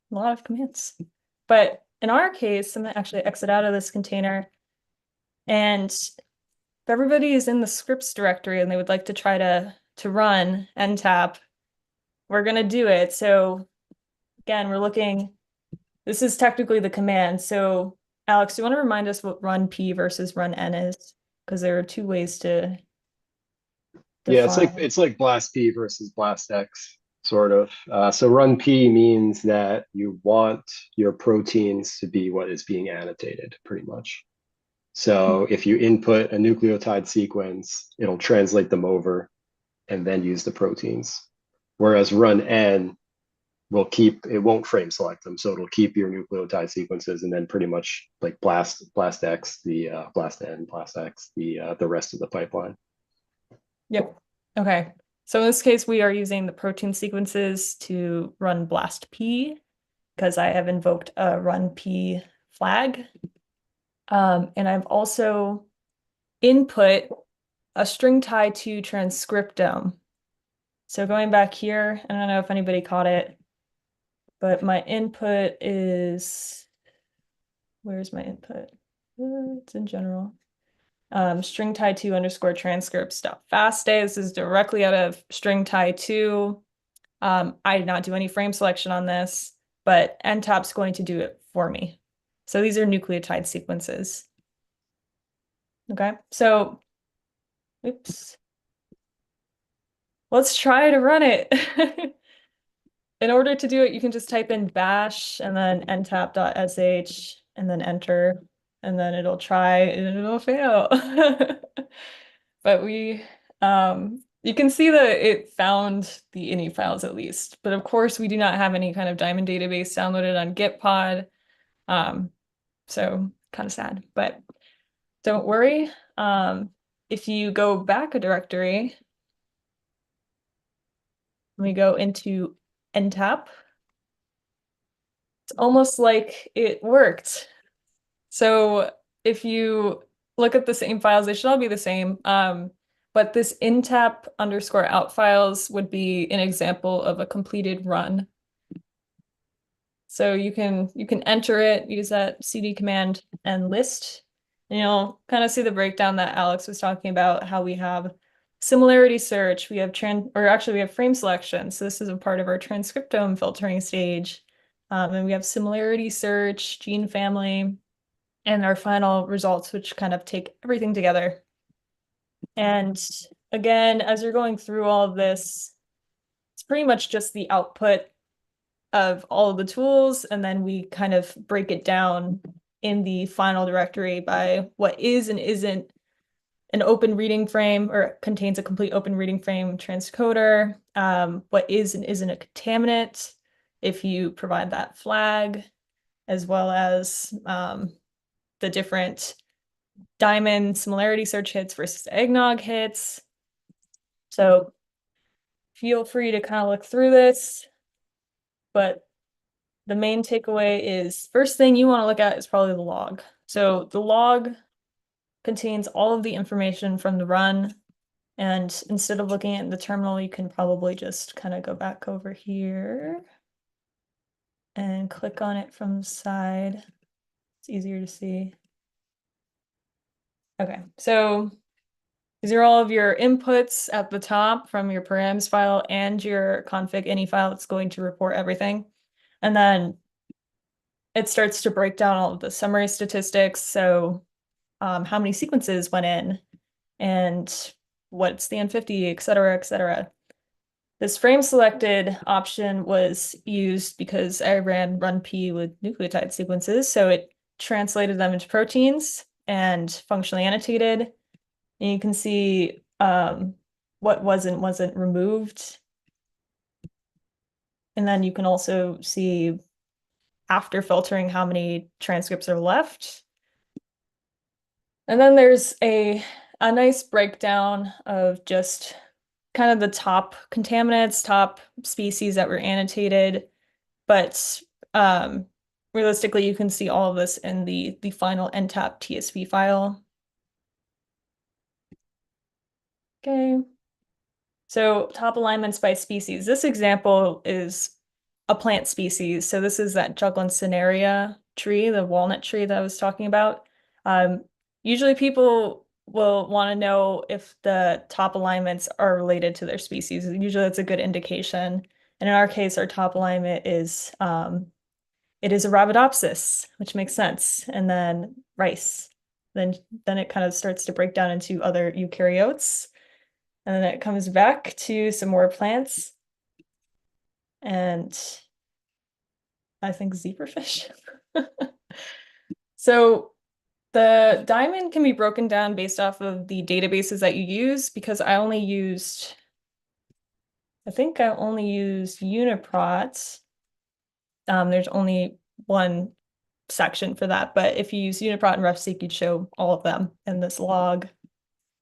lot of commands. But in our case, I'm gonna actually exit out of this container. And if everybody is in the scripts directory and they would like to try to run EnTAP, we're gonna do it. So again, we're looking, this is technically the command. So Alex, do you want to remind us what run P versus run N is? Because there are 2 ways to Yeah, define. it's like blast P versus blast X, sort of. So run P means that you want your proteins to be what is being annotated, pretty much. So if you input a nucleotide sequence, it'll translate them over and then use the proteins. Whereas run N will keep, it won't frame select them, so it'll keep your nucleotide sequences and then pretty much like blast X, the blast N, blast X, the rest of the pipeline. Yep. Okay. So in this case, we are using the protein sequences to run blast P because I have invoked a run P flag. And I've also input a string tie to transcriptome. So going back here, I don't know if anybody caught it, but my input is, where's my input? It's in general. String tie 2 underscore transcripts dot fast day. This is directly out of string tie 2. I did not do any frame selection on this, but EnTAP's going to do it for me. So these are nucleotide sequences. Okay, so, oops. Let's try to run it. In order to do it, you can just type in bash and then entap.sh and then enter, and then it'll try and it'll fail. But you can see that it found the ini files at least. But of course, we do not have any kind of Diamond database downloaded on Gitpod. So kind of sad, but don't worry. If you go back a directory, we go into EnTAP. It's almost like it worked. So if you look at the same files, they should all be the same. But this EnTAP underscore out files would be an example of a completed run. So you can enter it, use that cd command and list, and you'll kind of see the breakdown that Alex was talking about, how we have similarity search, we have we have frame selection. So this is a part of our transcriptome filtering stage. And we have similarity search, gene family, and our final results, which kind of take everything together. And again, as you're going through all of this, it's pretty much just the output of all of the tools, and then we kind of break it down in the final directory by what is and isn't an open reading frame or contains a complete open reading frame transcoder, what is and isn't a contaminant, if you provide that flag, as well as the different diamond similarity search hits versus eggnog hits. So feel free to kind of look through this, but the main takeaway is first thing you want to look at is probably the log. So the log contains all of the information from the run. And instead of looking at the terminal, you can probably just kind of go back over here and click on it from the side. It's easier to see. Okay, so these are all of your inputs at the top from your params file and your config ini file that's going to report everything. And then it starts to break down all of the summary statistics. So how many sequences went in and what's the N50, et cetera, et cetera. This frame selected option was used because I ran run P with nucleotide sequences. So it translated them into proteins and functionally annotated. And you can see what wasn't removed. And then you can also see after filtering how many transcripts are left. And then there's a nice breakdown of just kind of the top contaminants, top species that were annotated. But realistically, you can see all of this in the final EnTAP TSV file. Okay. So top alignments by species. This example is a plant species. So this is that Juglans cinerea tree, the walnut tree that I was talking about. Usually people will want to know if the top alignments are related to their species. Usually that's a good indication. And in our case, our top alignment is it is Arabidopsis, which makes sense. And then rice. Then it kind of starts to break down into other eukaryotes. And then it comes back to some more plants. And I think zebrafish. So the diamond can be broken down based off of the databases that you use, because I think I only used Uniprot. There's only one section for that, but if you use Uniprot and RefSeq, you'd show all of them in this log.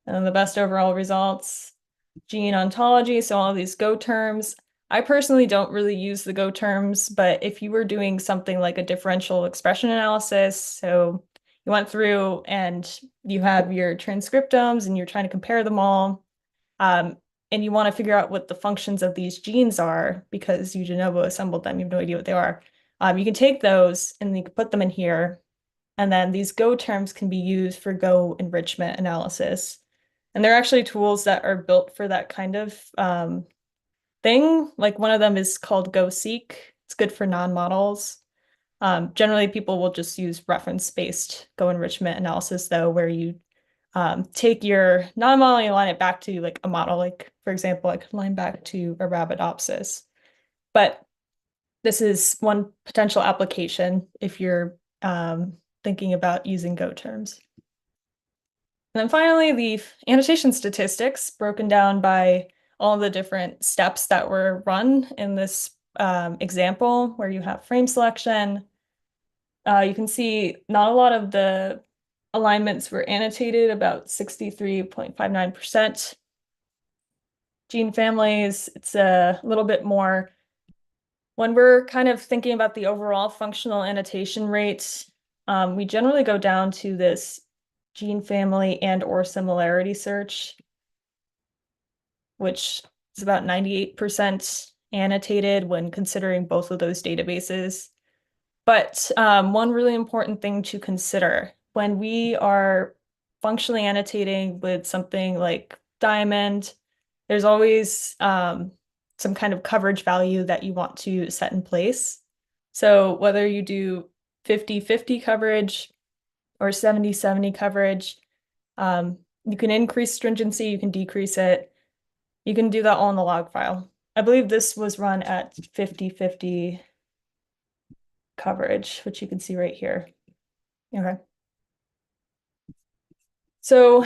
And then the best overall results, gene ontology, so all of these Go terms. I personally don't really use the Go terms, but if you were doing something like a differential expression analysis, so you went through and you have your transcriptomes and you're trying to compare them all, and you want to figure out what the functions of these genes are because you de novo assembled them, you have no idea what they are. You can take those and you can put them in here, and then these Go terms can be used for Go enrichment analysis. And they're actually tools that are built for that kind of thing. Like one of them is called GoSeq. It's good for non-models. Generally, people will just use reference-based Go enrichment analysis, though, where you take your non-model and you line it back to like a model. Like, for example, I could line back to Arabidopsis. But this is one potential application if you're thinking about using Go terms. And then finally, the annotation statistics broken down by all the different steps that were run in this example where you have frame selection. You can see not a lot of the alignments were annotated, about 63.59%. Gene families, it's a little bit more. When we're kind of thinking about the overall functional annotation rates, we generally go down to this gene family and or similarity search, which is about 98% annotated when considering both of those databases. But one really important thing to consider when we are functionally annotating with something like Diamond, there's always some kind of coverage value that you want to set in place. So whether you do 50-50 coverage or 70-70 coverage, you can increase stringency, you can decrease it. You can do that all in the log file. I believe this was run at 50-50 coverage, which you can see right here. Okay. So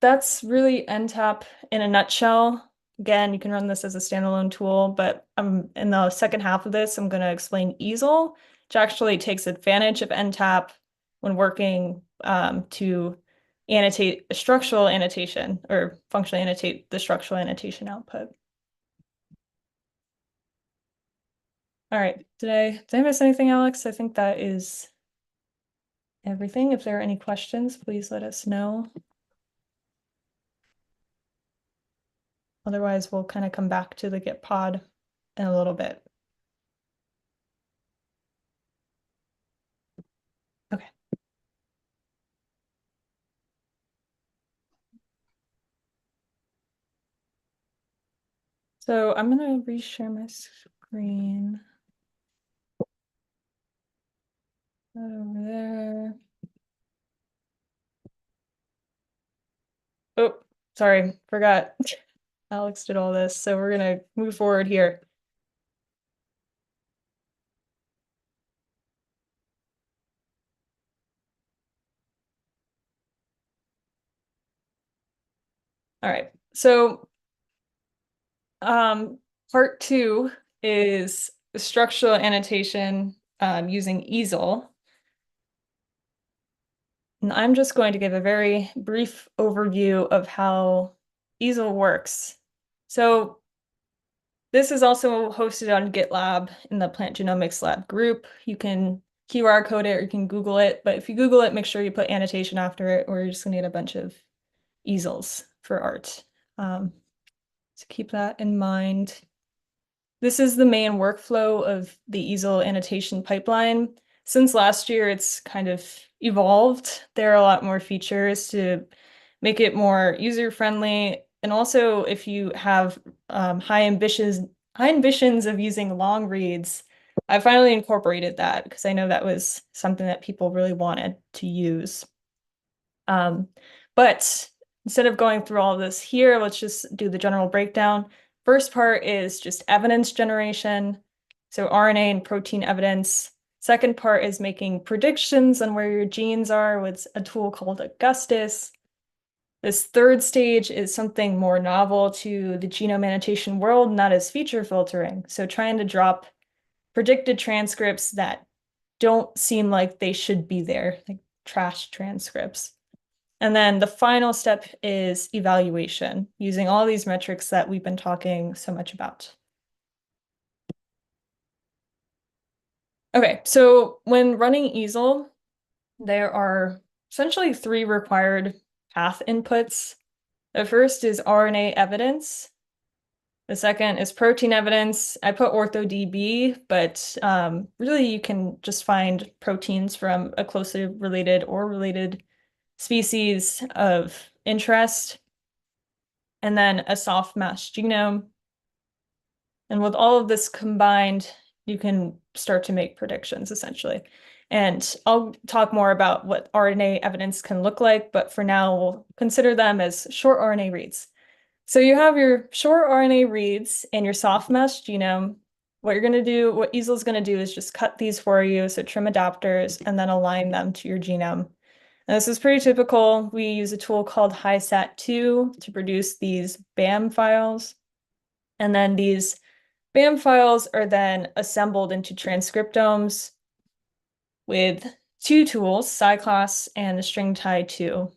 that's really EnTAP in a nutshell. Again, you can run this as a standalone tool, but in the second half of this, I'm going to explain EASEL, which actually takes advantage of EnTAP when working to annotate a structural annotation or functionally annotate the structural annotation output. All right, did I miss anything, Alex? I think that is everything. If there are any questions, please let us know. Otherwise, we'll kind of come back to the Git pod in a little bit. Okay. So I'm going to reshare my screen. That over there. Oh, sorry, forgot. Alex did all this, so we're going to move forward here. All right, so part 2 is structural annotation using EASEL. And I'm just going to give a very brief overview of how EASEL works. So this is also hosted on GitLab in the Plant Genomics Lab group. You can QR code it or you can Google it, but if you Google it, make sure you put annotation after it, or you're just gonna get a bunch of easels for art. So keep that in mind. This is the main workflow of the EASEL annotation pipeline. Since last year, it's kind of evolved. There are a lot more features to make it more user-friendly. And also, if you have high ambitions of using long reads, I finally incorporated that because I know that was something that people really wanted to use. But instead of going through all of this here, let's just do the general breakdown. First part is just evidence generation, so RNA and protein evidence. Second part is making predictions on where your genes are with a tool called Augustus. This third stage is something more novel to the genome annotation world, and that is feature filtering. So trying to drop predicted transcripts that don't seem like they should be there, like trash transcripts. And then the final step is evaluation, using all these metrics that we've been talking so much about. Okay, so when running EASEL, there are essentially 3 required path inputs. The first is RNA evidence. The second is protein evidence. I put OrthoDB, but really you can just find proteins from a closely related or related species of interest, and then a soft mass genome. And with all of this combined, you can start to make predictions, essentially. And I'll talk more about what RNA evidence can look like, but for now, we'll consider them as short RNA reads. So you have your short RNA reads and your soft mass genome. What you're going to do, what EASEL's going to do is just cut these for you, so trim adapters, and then align them to your genome. And this is pretty typical. We use a tool called HiSat2 to produce these BAM files. And then these BAM files are then assembled into transcriptomes with 2 tools, SciClass and the StringTie2.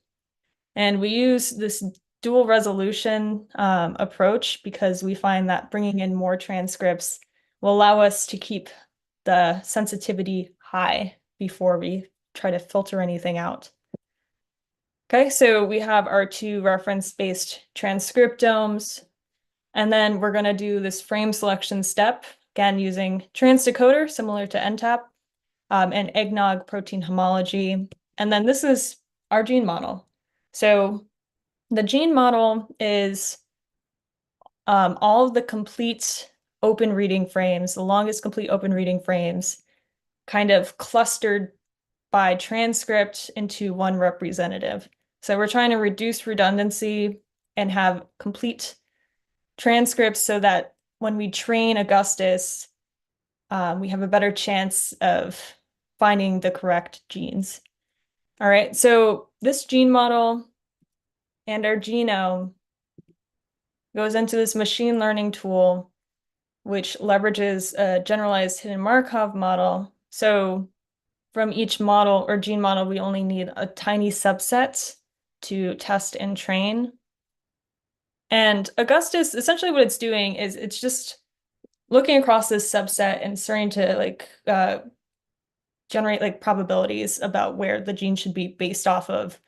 And we use this dual resolution approach because we find that bringing in more transcripts will allow us to keep the sensitivity high before we try to filter anything out. Okay, so we have our 2 reference-based transcriptomes, and then we're going to do this frame selection step, again using transdecoder, similar to EnTAP, and eggnog protein homology. And then this is our gene model. So the gene model is all of the complete open reading frames, the longest complete open reading frames, kind of clustered by transcript into one representative. So we're trying to reduce redundancy and have complete transcripts so that when we train Augustus, we have a better chance of finding the correct genes. All right, so this gene model and our genome goes into this machine learning tool, which leverages a generalized hidden Markov model. So from each model or gene model, we only need a tiny subset to test and train. And Augustus, essentially what it's doing is it's just looking across this subset and starting to generate probabilities about where the gene should be based off of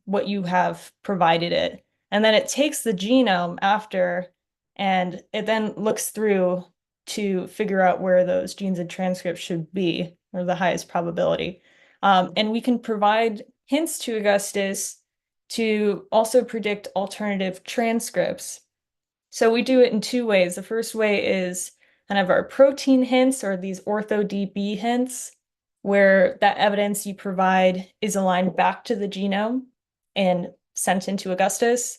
what you have provided it. And then it takes the genome after, and it then looks through to figure out where those genes and transcripts should be, or the highest probability. And we can provide hints to Augustus to also predict alternative transcripts. So we do it in 2 ways. The first way is kind of our protein hints, or these OrthoDB hints, where that evidence you provide is aligned back to the genome and sent into Augustus.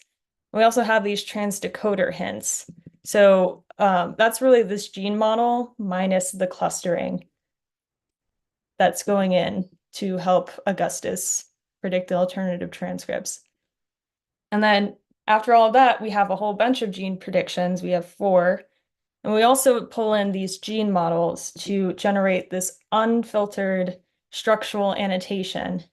We also have these transdecoder hints. So that's really this gene model minus the clustering that's going in to help Augustus predict the alternative transcripts. And then after all of that, we have a whole bunch of gene predictions. We have 4. And we also pull in these gene models to generate this unfiltered structural annotation.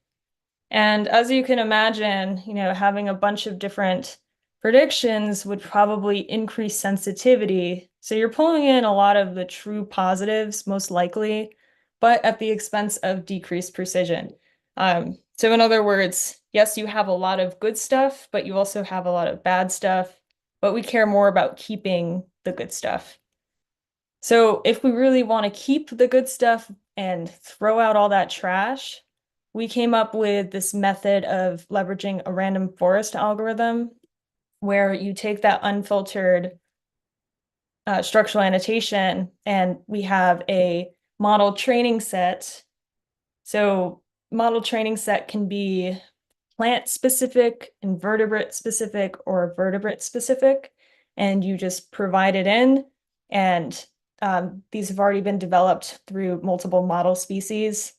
And as you can imagine, having a bunch of different predictions would probably increase sensitivity. So you're pulling in a lot of the true positives, most likely, but at the expense of decreased precision. So in other words, yes, you have a lot of good stuff, but you also have a lot of bad stuff, but we care more about keeping the good stuff. So if we really want to keep the good stuff and throw out all that trash, we came up with this method of leveraging a random forest algorithm where you take that unfiltered structural annotation, and we have a model training set. So model training set can be plant specific, invertebrate specific, or vertebrate specific, and you just provide it in. And these have already been developed through multiple model species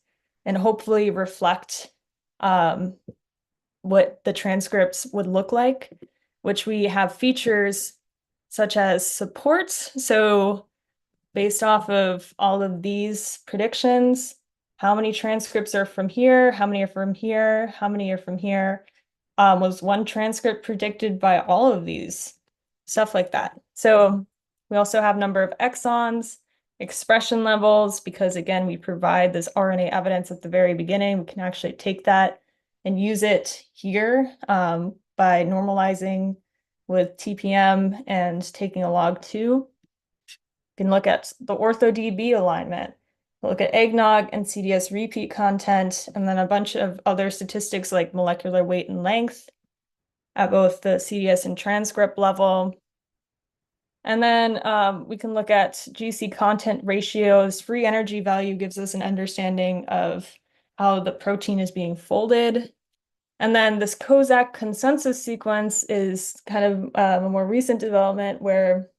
and hopefully reflect what the transcripts would look like, which we have features such as supports. So based off of all of these predictions, how many transcripts are from here, how many are from here, how many are from here, was one transcript predicted by all of these, stuff like that. So we also have number of exons, expression levels, because again, we provide this RNA evidence at the very beginning. We can actually take that and use it here by normalizing with TPM and taking a log2. You can look at the OrthoDB alignment, look at eggnog and CDS repeat content, and then a bunch of other statistics like molecular weight and length at both the CDS and transcript level. And then we can look at GC content ratios. Free energy value gives us an understanding of how the protein is being folded. And then this Kozak consensus sequence is kind of a more recent development where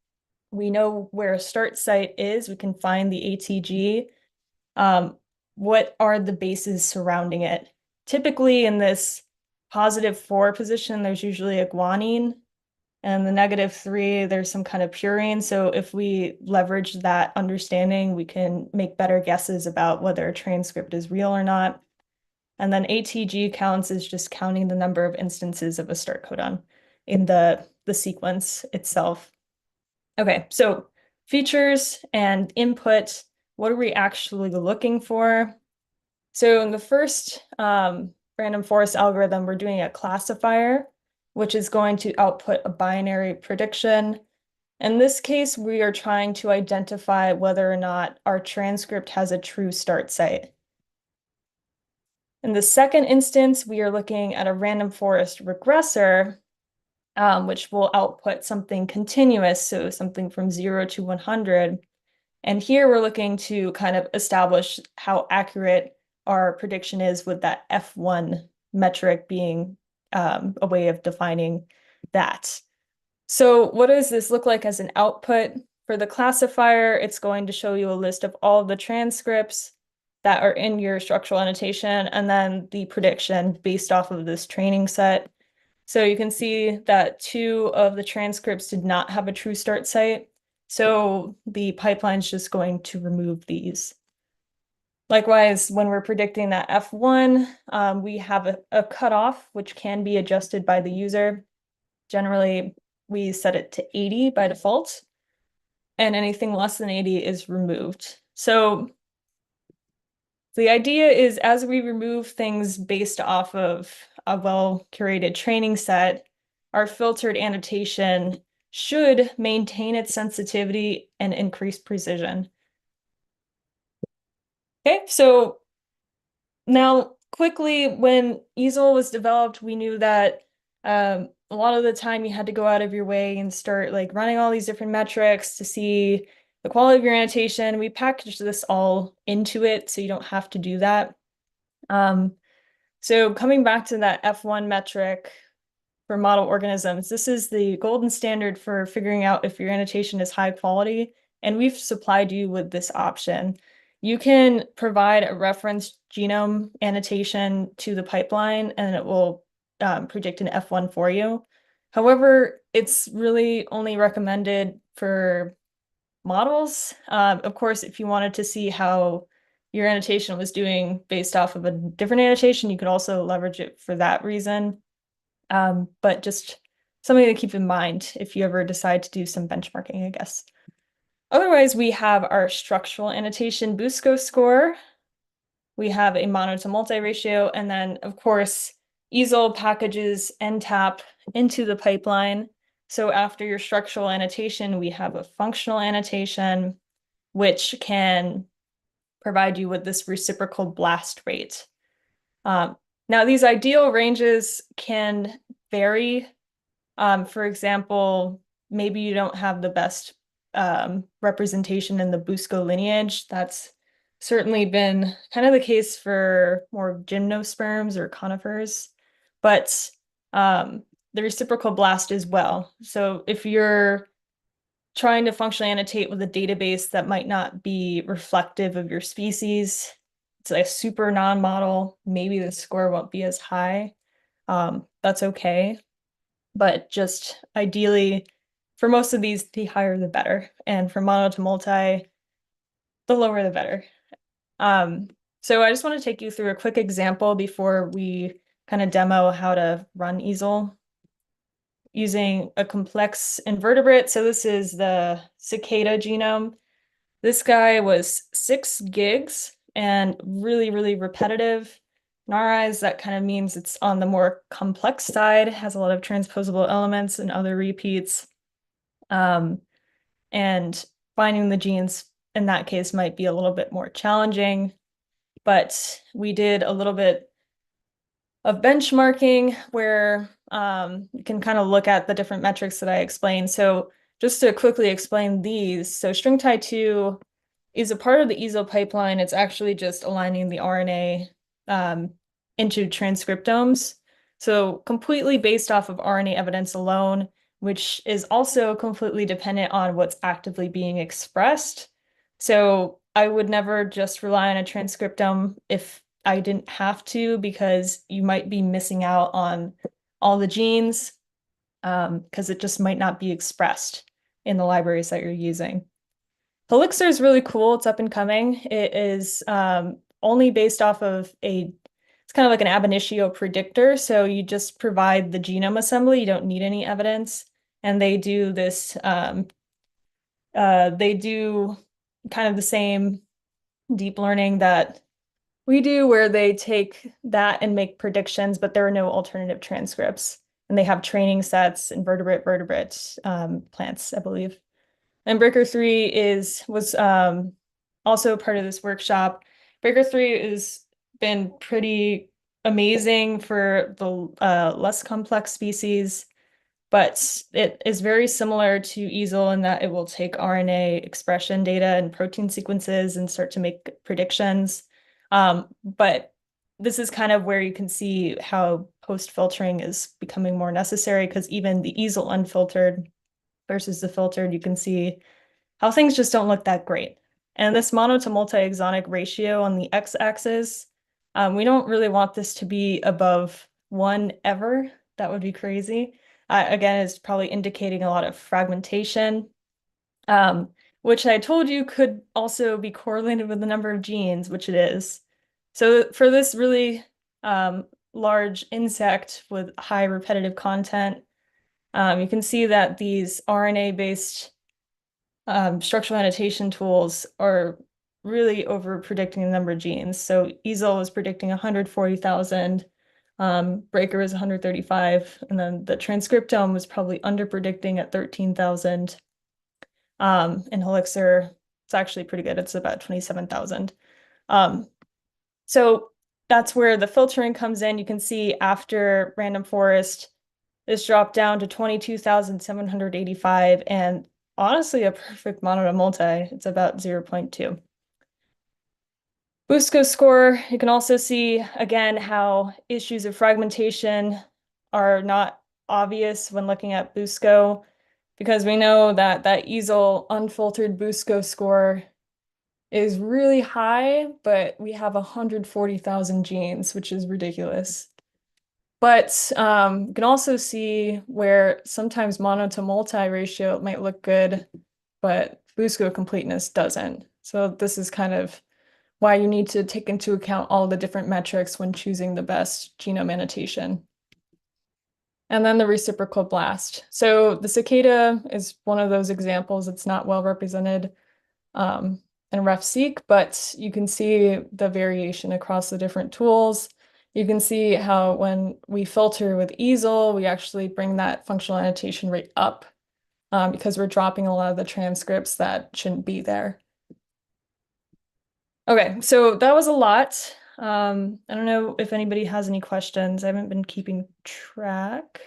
we know where a start site is. We can find the ATG. What are the bases surrounding it? Typically in this +4 position, there's usually a guanine. And the -3, there's some kind of purine. So if we leverage that understanding, we can make better guesses about whether a transcript is real or not. And then ATG counts is just counting the number of instances of a start codon in the sequence itself. Okay, so features and input, what are we actually looking for? So in the first random forest algorithm, we're doing a classifier, which is going to output a binary prediction. In this case, we are trying to identify whether or not our transcript has a true start site. In the second instance, we are looking at a random forest regressor, which will output something continuous, so something from 0 to 100. And here we're looking to kind of establish how accurate our prediction is with that F1 metric being a way of defining that. So what does this look like as an output? For the classifier, it's going to show you a list of all of the transcripts that are in your structural annotation, and then the prediction based off of this training set. So you can see that 2 of the transcripts did not have a true start site. So the pipeline's just going to remove these. Likewise, when we're predicting that F1, we have a cutoff, which can be adjusted by the user. Generally, we set it to 80 by default, and anything less than 80 is removed. So the idea is as we remove things based off of a well-curated training set, our filtered annotation should maintain its sensitivity and increase precision. Okay, so now quickly, when EASEL was developed, we knew that a lot of the time you had to go out of your way and start like running all these different metrics to see the quality of your annotation. We packaged this all into it so you don't have to do that. So coming back to that F1 metric for model organisms, this is the golden standard for figuring out if your annotation is high quality, and we've supplied you with this option. You can provide a reference genome annotation to the pipeline, and it will predict an F1 for you. However, it's really only recommended for models. Of course, if you wanted to see how your annotation was doing based off of a different annotation, you could also leverage it for that reason. But just something to keep in mind if you ever decide to do some benchmarking, I guess. Otherwise, we have our structural annotation BUSCO score. We have a mono to multi ratio, and then of course, EASEL packages EnTAP into the pipeline. So after your structural annotation, we have a functional annotation, which can provide you with this reciprocal blast rate. Now, these ideal ranges can vary. For example, maybe you don't have the best representation in the BUSCO lineage. That's certainly been kind of the case for more gymnosperms or conifers. but the reciprocal blast as well. So if you're trying to functionally annotate with a database that might not be reflective of your species, it's a super non-model, maybe the score won't be as high. That's okay. But just ideally, for most of these, the higher the better. And for mono to multi, the lower the better. So I just want to take you through a quick example before we kind of demo how to run EASEL using a complex invertebrate. So this is the cicada genome. This guy was 6 gigs and really, really repetitive. In our eyes, that kind of means it's on the more complex side, has a lot of transposable elements and other repeats. And finding the genes in that case might be a little bit more challenging. But we did a little bit of benchmarking where you can kind of look at the different metrics that I explained. So just to quickly explain these, so StringTie2 is a part of the EASEL pipeline. It's actually just aligning the RNA into transcriptomes. So completely based off of RNA evidence alone, which is also completely dependent on what's actively being expressed. So I would never just rely on a transcriptome if I didn't have to, because you might be missing out on all the genes because it just might not be expressed in the libraries that you're using. Elixir is really cool. It's up and coming. It is only based off of it's kind of like an ab initio predictor. So you just provide the genome assembly. You don't need any evidence. And they do this, they do kind of the same deep learning that we do, where they take that and make predictions, but there are no alternative transcripts. And they have training sets, invertebrate, vertebrate, plants, I believe. And Breaker 3 was also part of this workshop. Breaker 3 has been pretty amazing for the less complex species, but it is very similar to EASEL in that it will take RNA expression data and protein sequences and start to make predictions. But this is kind of where you can see how post-filtering is becoming more necessary, because even the EASEL unfiltered versus the filtered, you can see how things just don't look that great. And this mono to multi-exonic ratio on the x-axis, we don't really want this to be above 1 ever. That would be crazy. Again, it's probably indicating a lot of fragmentation, which I told you could also be correlated with the number of genes, which it is. So for this really large insect with high repetitive content, you can see that these RNA-based structural annotation tools are really over predicting the number of genes. So EASEL was predicting 140,000, Breaker was 135, and then the transcriptome was probably under predicting at 13,000. In Elixir, it's actually pretty good. It's about 27,000. So that's where the filtering comes in. You can see after random forest, this dropped down to 22,785, and honestly a perfect mono to multi. It's about 0.2. Busco score, you can also see again how issues of fragmentation are not obvious when looking at Busco, because we know that that EASEL unfiltered Busco score is really high, but we have 140,000 genes, which is ridiculous. But you can also see where sometimes mono to multi ratio might look good, but Busco completeness doesn't. So this is kind of why you need to take into account all the different metrics when choosing the best genome annotation. And then the reciprocal blast. So the cicada is one of those examples. It's not well represented in RefSeq, but you can see the variation across the different tools. You can see how when we filter with EASEL, we actually bring that functional annotation rate up because we're dropping a lot of the transcripts that shouldn't be there. Okay, so that was a lot. I don't know if anybody has any questions. I haven't been keeping track.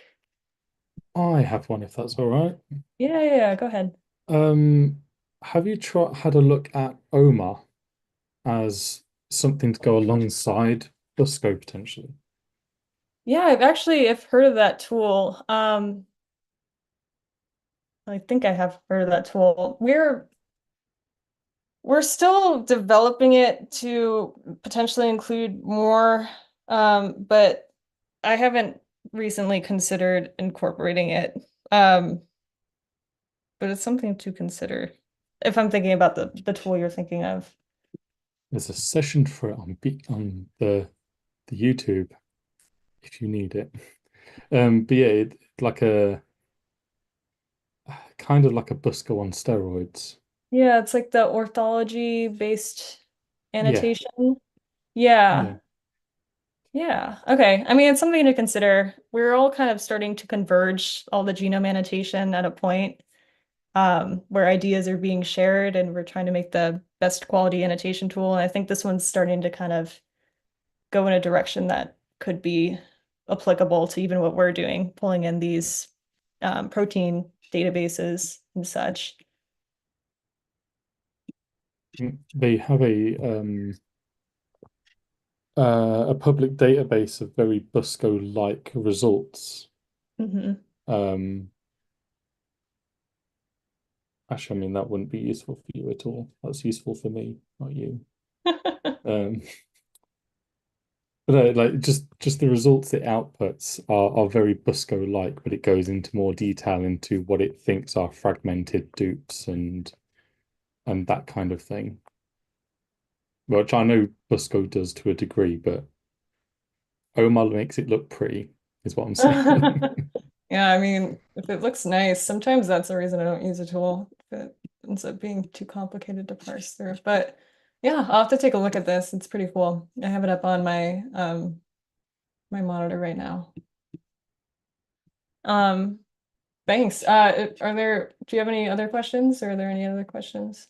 I have one, if that's all right. Yeah, go ahead. Have you had a look at OMA as something to go alongside Busco potentially? Yeah, I've heard of that tool. I think I have heard of that tool. We're still developing it to potentially include more, but I haven't recently considered incorporating it. Um, but it's something to consider if I'm thinking about the tool you're thinking of. There's a session for it on the YouTube if you need it. But yeah, like a kind of like a busker on steroids. Yeah, it's like the orthology based Yeah, annotation. Yeah. yeah. Yeah. Okay. I mean, it's something to consider. We're all kind of starting to converge all the genome annotation at a point where ideas are being shared and we're trying to make the best quality annotation tool. And I think this one's starting to kind of go in a direction that could be applicable to even what we're doing, pulling in these protein databases and such. They have a public database of very Busco-like results. Hmm. Um, Actually, I mean that wouldn't be useful for you at all. That's useful for me, not you. Um, but like just the results it outputs are very Busco-like, but it goes into more detail into what it thinks are fragmented dupes and that kind of thing. Which I know Busco does to a degree, but Omar makes it look pretty, is what I'm saying. Yeah, I mean, if it looks nice, sometimes that's the reason I don't use a tool. If it ends up being too complicated to parse through. But yeah, I'll have to take a look at this. It's pretty cool. I have it up on my monitor right now. Um, thanks. Do you have any other questions or are there any other questions?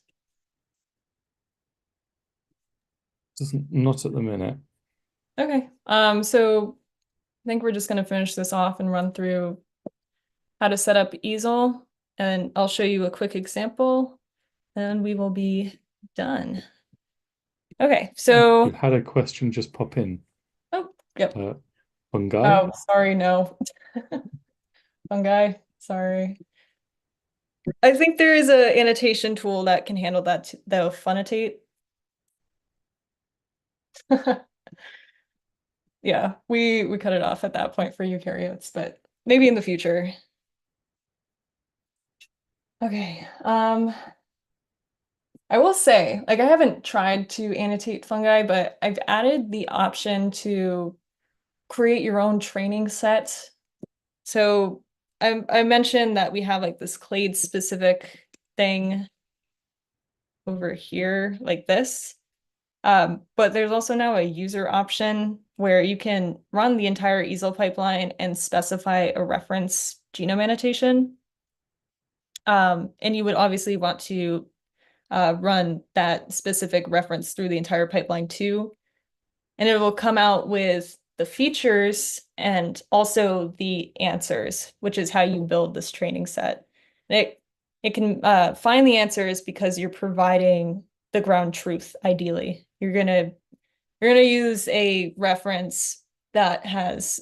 Not at the minute. Okay. So I think we're just gonna finish this off and run through how to set up EASEL, and I'll show you a quick example, and we will be done. Okay, You so had a question just pop in. oh, yep. Uh, fungi? Oh, sorry, no. Fungi, sorry. I think there is a annotation tool that can handle that though, Funnotate. Yeah, we cut it off at that point for eukaryotes, but maybe in the future. Okay. I will say, like I haven't tried to annotate fungi, but I've added the option to create your own training set. So I mentioned that we have like this clade specific thing over here like this. But there's also now a user option where you can run the entire EASEL pipeline and specify a reference genome annotation. And you would obviously want to run that specific reference through the entire pipeline too. And it will come out with the features and also the answers, which is how you build this training set. It can find the answers because you're providing the ground truth, ideally. You're gonna use a reference that has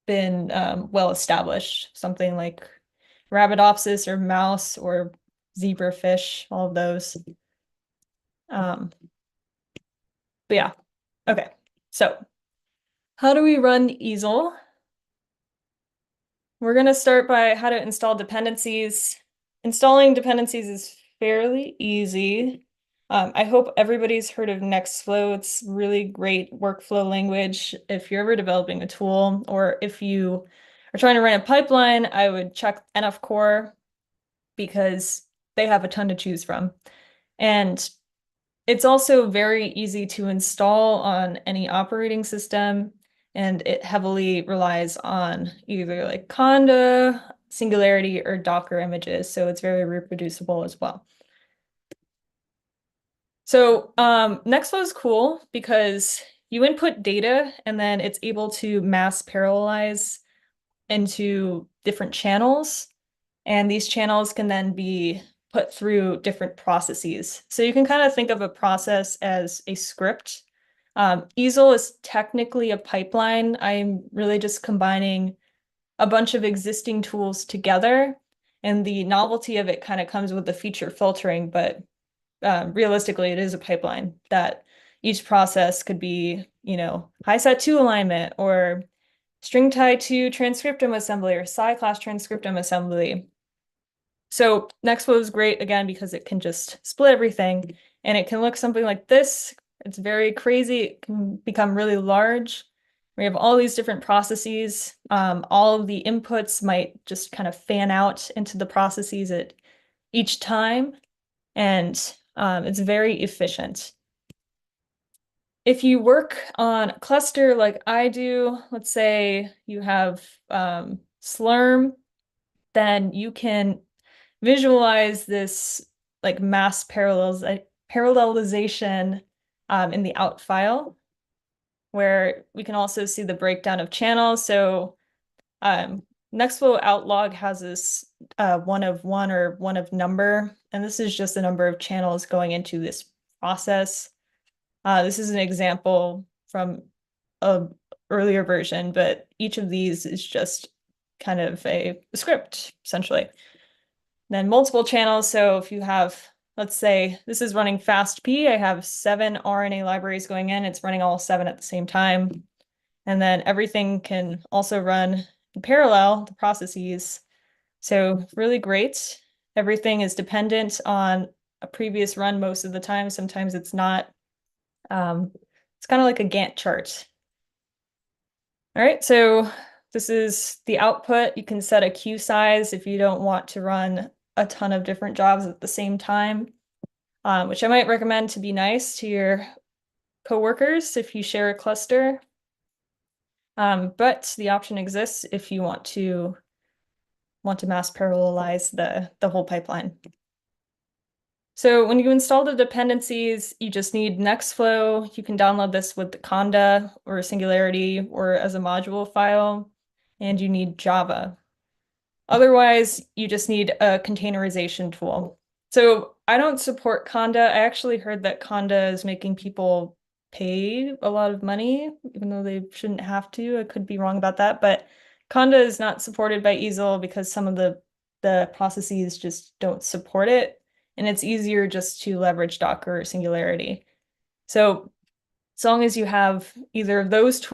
been well established, something like Arabidopsis or mouse or zebrafish, all of those. Um, but yeah, okay. So how do we run EASEL? We're going to start by how to install dependencies. Installing dependencies is fairly easy. I hope everybody's heard of Nextflow. It's really great workflow language. If you're ever developing a tool or if you are trying to run a pipeline, I would check NF Core because they have a ton to choose from. And it's also very easy to install on any operating system, and it heavily relies on either like Conda, Singularity, or Docker images, so it's very reproducible as well. So Nextflow is cool because you input data and then it's able to mass parallelize into different channels, and these channels can then be put through different processes. So you can kind of think of a process as a script EASEL is technically a pipeline. I'm really just combining a bunch of existing tools together, and the novelty of it kind of comes with the feature filtering, but realistically, it is a pipeline that each process could be, HiSat2 alignment or string tie to transcriptome assembly or Psi-class transcriptome assembly. So Nextflow is great, again, because it can just split everything, and it can look something like this. It's very crazy. It can become really large. We have all these different processes. All of the inputs might just kind of fan out into the processes at each time, and it's very efficient. If you work on a cluster like I do, let's say you have Slurm, then you can visualize this like mass parallelization in the out file, where we can also see the breakdown of channels. So Nextflow outlog has this 1 of 1 or 1 of number, and this is just the number of channels going into this process. This is an example from an earlier version, but each of these is just kind of a script, essentially. Then multiple channels. So if you have, let's say this is running FastP, I have 7 RNA libraries going in. It's running all 7 at the same time. And then everything can also run in parallel, the processes. So really great. Everything is dependent on a previous run most of the time. Sometimes it's not. It's kind of like a Gantt chart. All right, so this is the output. You can set a queue size if you don't want to run a ton of different jobs at the same time, which I might recommend to be nice to your coworkers if you share a cluster. But the option exists if you want to mass parallelize the whole pipeline. So when you install the dependencies, you just need Nextflow. You can download this with the Conda or Singularity or as a module file, and you need Java. Otherwise, you just need a containerization tool. So I don't support Conda. I actually heard that Conda is making people pay a lot of money, even though they shouldn't have to. I could be wrong about that, but Conda is not supported by EASEL because some of the processes just don't support it. And it's easier just to leverage Docker or Singularity. So as long as you have either of those tools,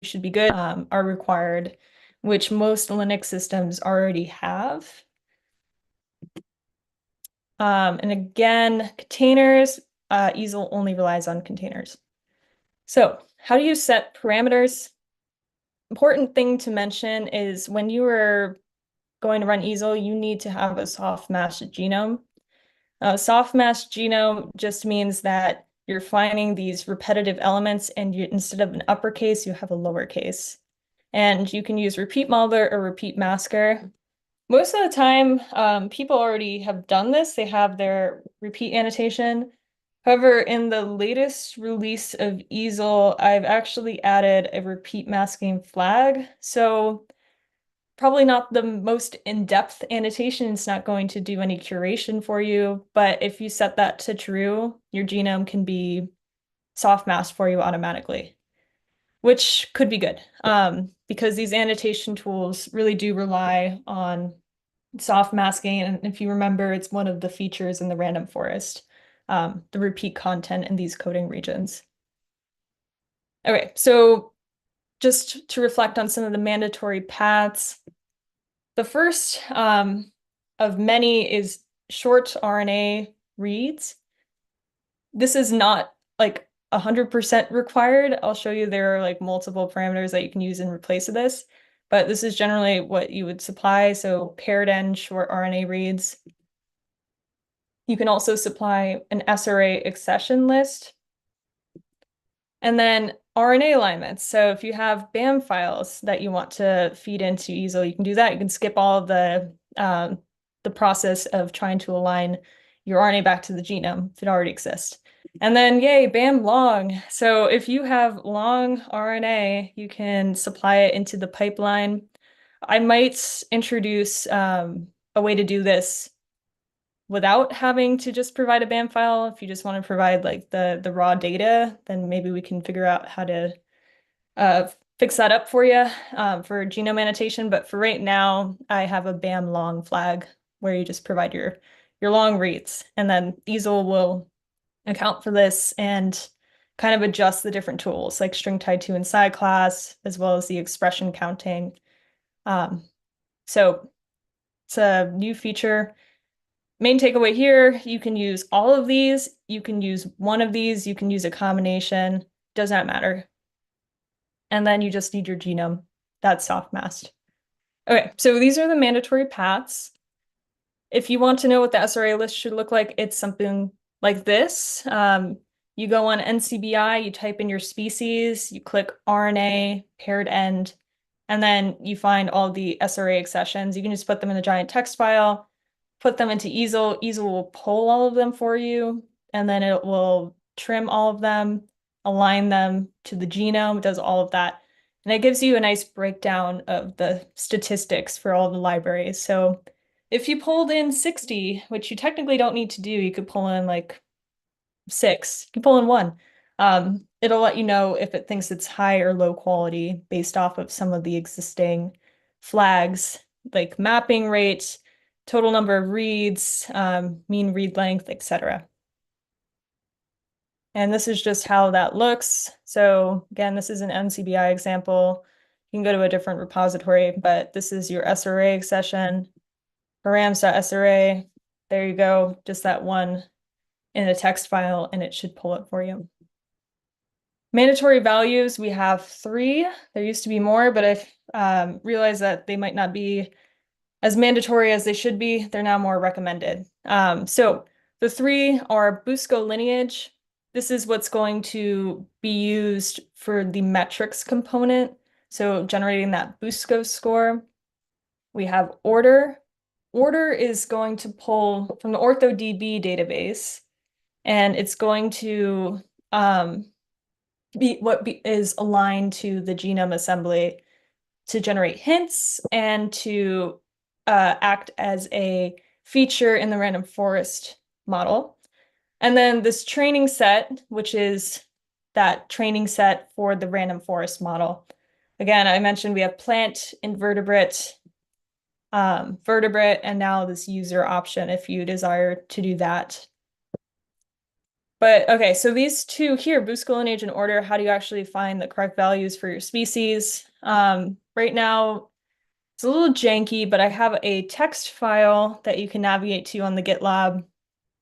should be good, are required, which most Linux systems already have. And again, containers, EASEL only relies on containers. So how do you set parameters? Important thing to mention is when you are going to run EASEL, you need to have a softmasked genome. Softmasked genome just means that you're finding these repetitive elements, and instead of an uppercase, you have a lowercase. And you can use repeat modeler or repeat masker. Most of the time, people already have done this. They have their repeat annotation. However, in the latest release of EASEL, I've actually added a repeat masking flag. So probably not the most in-depth annotation. It's not going to do any curation for you, but if you set that to true, your genome can be soft masked for you automatically, which could be good, because these annotation tools really do rely on soft masking. And if you remember, it's one of the features in the random forest, the repeat content in these coding regions. Okay, so just to reflect on some of the mandatory paths, the first of many is short RNA reads. This is not like 100% required. I'll show you there are like multiple parameters that you can use in place of this, but this is generally what you would supply. So paired end short RNA reads. You can also supply an SRA accession list. And then RNA alignments. So if you have BAM files that you want to feed into EASEL, you can do that. You can skip all of the process of trying to align your RNA back to the genome if it already exists. And then, yay, BAM long. So if you have long RNA, you can supply it into the pipeline. I might introduce a way to do this without having to just provide a BAM file. If you just want to provide like the raw data, then maybe we can figure out how to fix that up for you for genome annotation. But for right now, I have a BAM long flag where you just provide your long reads, and then EASEL will account for this and kind of adjust the different tools like string tied to inside class, as well as the expression counting. So it's a new feature. Main takeaway here, you can use all of these, you can use one of these, you can use a combination, does not matter. And then you just need your genome. That's softmasked. Okay, so these are the mandatory paths. If you want to know what the SRA list should look like, it's something like this. You go on NCBI, you type in your species, you click RNA, paired end, and then you find all the SRA accessions. You can just put them in a giant text file, put them into EASEL. EASEL will pull all of them for you, and then it will trim all of them, align them to the genome, it does all of that. And it gives you a nice breakdown of the statistics for all the libraries. So if you pulled in 60, which you technically don't need to do, you could pull in like 6, you can pull in 1. It'll let you know if it thinks it's high or low quality based off of some of the existing flags, like mapping rate, total number of reads, mean read length, etc. And this is just how that looks. So again, this is an NCBI example. You can go to a different repository, but this is your SRA accession, params.sra. There you go, just that one in a text file, and it should pull it for you. Mandatory values, we have 3. There used to be more, but I've realized that they might not be as mandatory as they should be. They're now more recommended. So the 3 are Busco lineage. This is what's going to be used for the metrics component. So generating that Busco score. We have order. Order is going to pull from the OrthoDB database, and it's going to be what is aligned to the genome assembly to generate hints and to act as a feature in the random forest model. And then this training set, which is that training set for the random forest model. Again, I mentioned we have plant, invertebrate, vertebrate, and now this user option if you desire to do that. But okay, so these 2 here, Busco lineage and order, how do you actually find the correct values for your species? Right now, it's a little janky, but I have a text file that you can navigate to on the GitLab,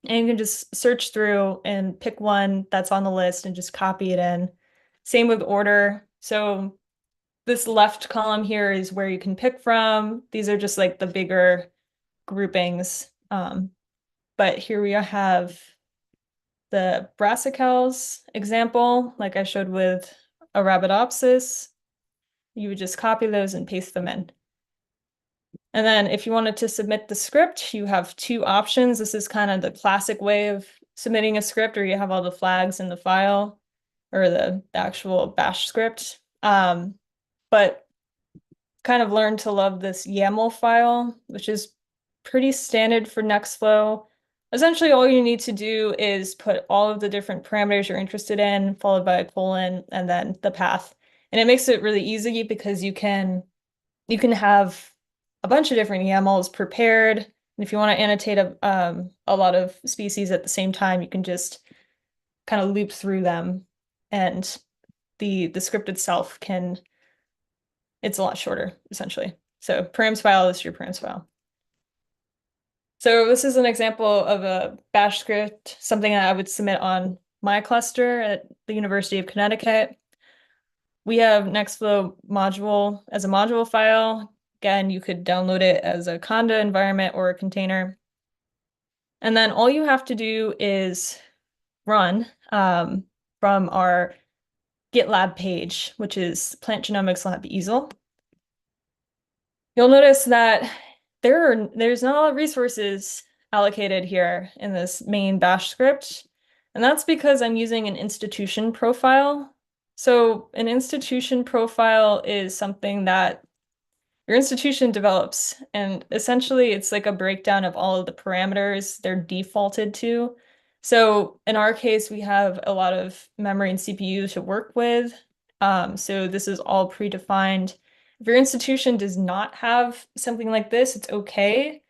and you can just search through and pick one that's on the list and just copy it in. Same with order. So this left column here is where you can pick from. These are just like the bigger groupings. But here we have the brassicales example, like I showed with Arabidopsis. You would just copy those and paste them in. And then if you wanted to submit the script, you have 2 options. This is kind of the classic way of submitting a script, where you have all the flags in the file or the actual bash script. But kind of learned to love this YAML file, which is pretty standard for Nextflow. Essentially, all you need to do is put all of the different parameters you're interested in, followed by a colon, and then the path. And it makes it really easy because you can have a bunch of different YAMLs prepared. And if you want to annotate a lot of species at the same time, you can just kind of loop through them, and the script itself it's a lot shorter, essentially. So params file is your params file. So this is an example of a bash script, something that I would submit on my cluster at the University of Connecticut. We have Nextflow module as a module file. Again, you could download it as a Conda environment or a container. And then all you have to do is run from our GitLab page, which is Plant Genomics Lab EASEL. You'll notice that there's not a lot of resources allocated here in this main bash script. And that's because I'm using an institution profile. So an institution profile is something that your institution develops, and essentially it's like a breakdown of all of the parameters they're defaulted to. So in our case, we have a lot of memory and CPU to work with. So this is all predefined. If your institution does not have something like this, it's okay.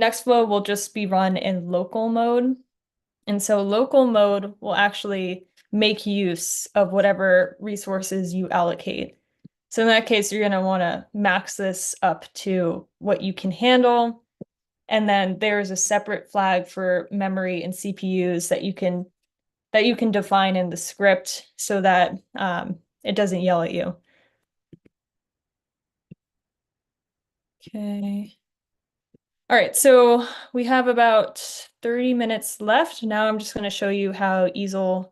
Nextflow will just be run in local mode. And so local mode will actually make use of whatever resources you allocate. So in that case, you're going to want to max this up to what you can handle. And then there's a separate flag for memory and CPUs that you can define in the script so that it doesn't yell at you. Okay. All right, so we have about 30 minutes left. Now I'm just going to show you how EASEL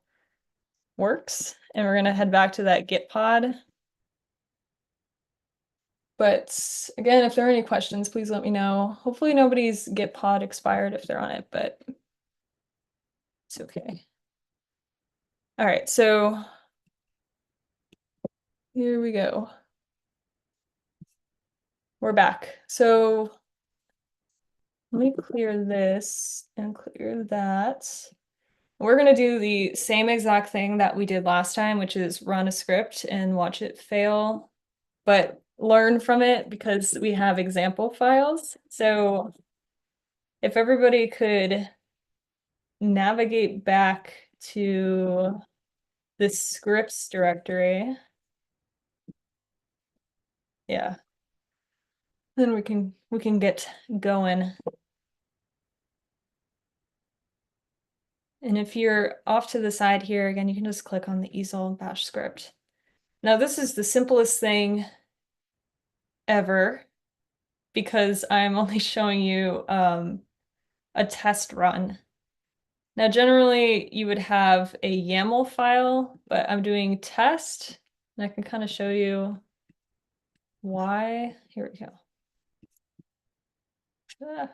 works, and we're going to head back to that Git pod. But again, if there are any questions, please let me know. Hopefully nobody's Git pod expired if they're on it, but it's okay. All right, so here we go. We're back. So let me clear this and clear that. We're going to do the same exact thing that we did last time, which is run a script and watch it fail, but learn from it because we have example files. So if everybody could navigate back to the scripts directory. Yeah. Then we can get going. And if you're off to the side here, again, you can just click on the EASEL bash script. Now this is the simplest thing ever because I'm only showing you a test run. Now generally you would have a YAML file, but I'm doing test and I can kind of show you why. Here we go. Ah.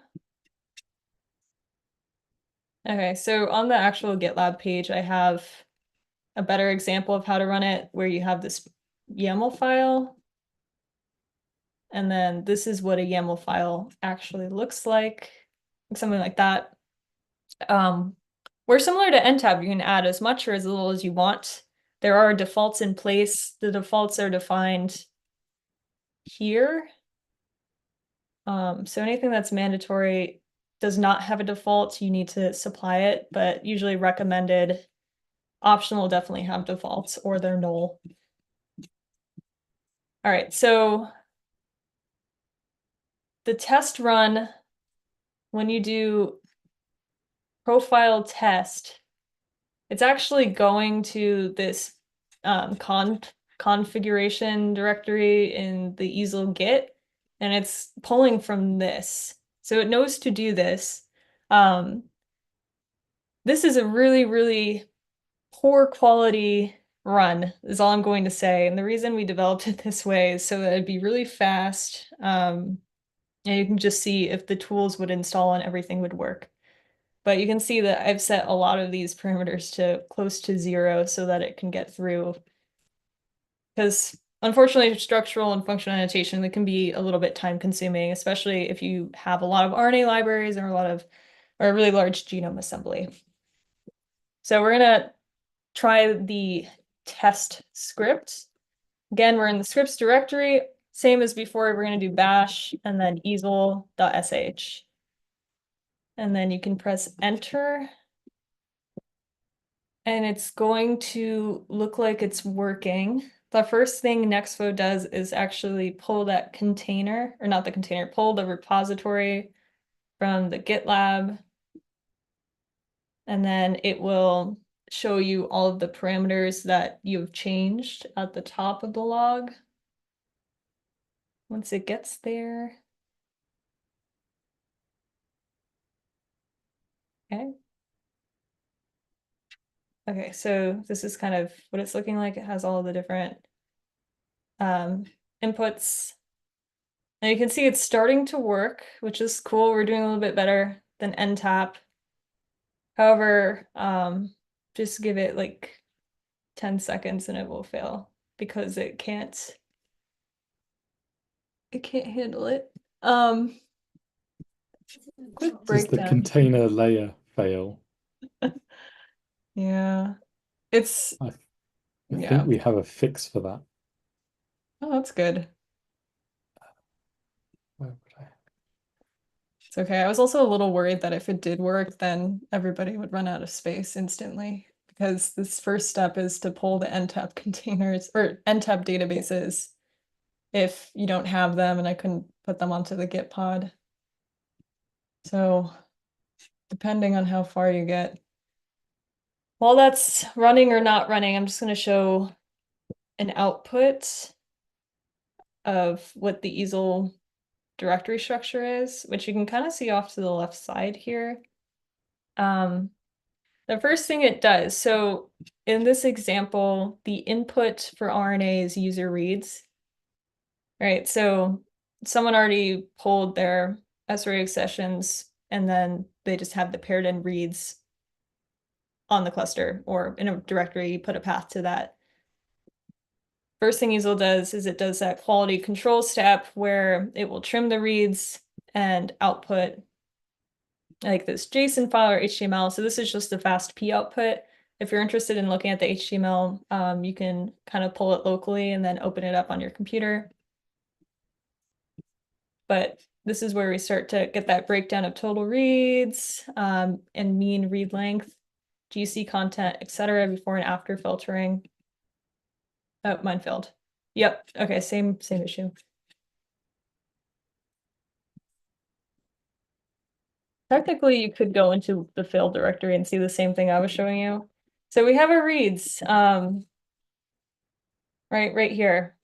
Okay, so on the actual GitLab page, I have a better example of how to run it where you have this YAML file. And then this is what a YAML file actually looks like, something like that. We're similar to EnTAP. You can add as much or as little as you want. There are defaults in place. The defaults are defined here. So anything that's mandatory does not have a default. You need to supply it, but usually recommended. Optional definitely have defaults or they're null. All right, so the test run, when you do profile test, it's actually going to this configuration directory in the EASEL Git, and it's pulling from this. So it knows to do this. This is a really, really poor quality run, is all I'm going to say. And the reason we developed it this way is so that it'd be really fast. And you can just see if the tools would install and everything would work. But you can see that I've set a lot of these parameters to close to 0 so that it can get through. Because unfortunately, structural and functional annotation, they can be a little bit time consuming, especially if you have a lot of RNA libraries or a really large genome assembly. So we're gonna try the test script. Again, we're in the scripts directory. Same as before, we're going to do bash and then easel.sh. And then you can press enter. And it's going to look like it's working. The first thing Nextflow does is actually pull that container, or not the container, pull the repository from the GitLab. And then it will show you all of the parameters that you've changed at the top of the log. Once it gets there. Okay. Okay, so this is kind of what it's looking like. It has all the different inputs. And you can see it's starting to work, which is cool. We're doing a little bit better than EnTAP. However, just give it like 10 seconds and it will fail because it can't I can't handle it. Quick Does the breakdown. container layer fail? Yeah, it's I yeah. think we have a fix for that. Oh, that's good. Where would I? It's okay. I was also a little worried that if it did work, then everybody would run out of space instantly because this first step is to pull the NTAP containers or NTAP databases if you don't have them, and I couldn't put them onto the Git pod. So depending on how far you get. While that's running or not running, I'm just going to show an output of what the EASEL directory structure is, which you can kind of see off to the left side here. The first thing it does, so in this example, the input for RNA is user reads, right? So someone already pulled their sRA sessions, and then they just have the paired end reads on the cluster or in a directory, you put a path to that. First thing EASEL does is it does that quality control step where it will trim the reads and output like this JSON file or HTML. So this is just a fast P output. If you're interested in looking at the HTML, you can kind of pull it locally and then open it up on your computer. But this is where we start to get that breakdown of total reads and mean read length, GC content, etc. before and after filtering. Oh, mine failed. Yep. Okay, same issue. Technically, you could go into the failed directory and see the same thing I was showing you. So we have our reads right here.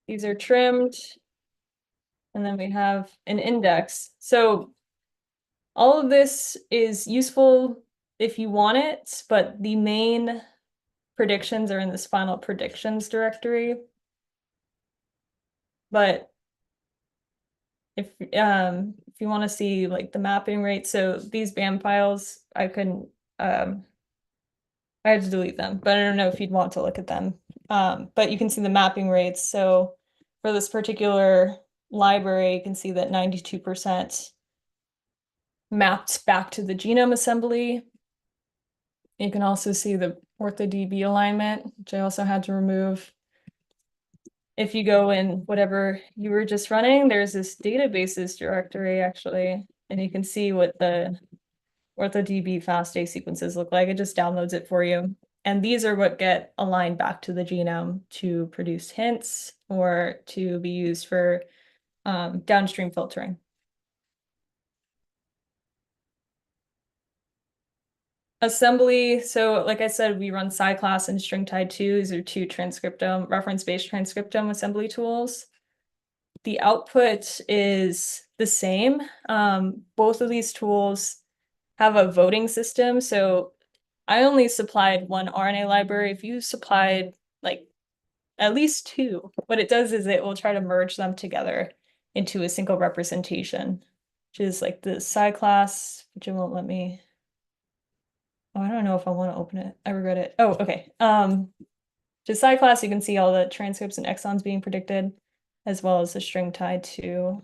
These are trimmed. And then we have an index. So all of this is useful if you want it, but the main predictions are in this final predictions directory. But if you want to see like the mapping rate, so these BAM files, I couldn't I had to delete them, but I don't know if you'd want to look at them. But you can see the mapping rates. So for this particular library, you can see that 92% mapped back to the genome assembly. You can also see the OrthoDB alignment, which I also had to remove. If you go in whatever you were just running, there's this databases directory actually, and you can see what the OrthoDB FASTA sequences look like. It just downloads it for you. And these are what get aligned back to the genome to produce hints or to be used for downstream filtering. Assembly, so like I said, we run sciclass and stringtide2. These are two transcriptome, reference-based transcriptome assembly tools. The output is the same. Both of these tools have a voting system. So I only supplied one RNA library. If you supplied like at least two, what it does is it will try to merge them together into a single representation, which is like the sciclass, which it won't let me. Oh, I don't know if I want to open it. I regret it. Oh, okay. Just sciclass, you can see all the transcripts and exons being predicted, as well as the string tied to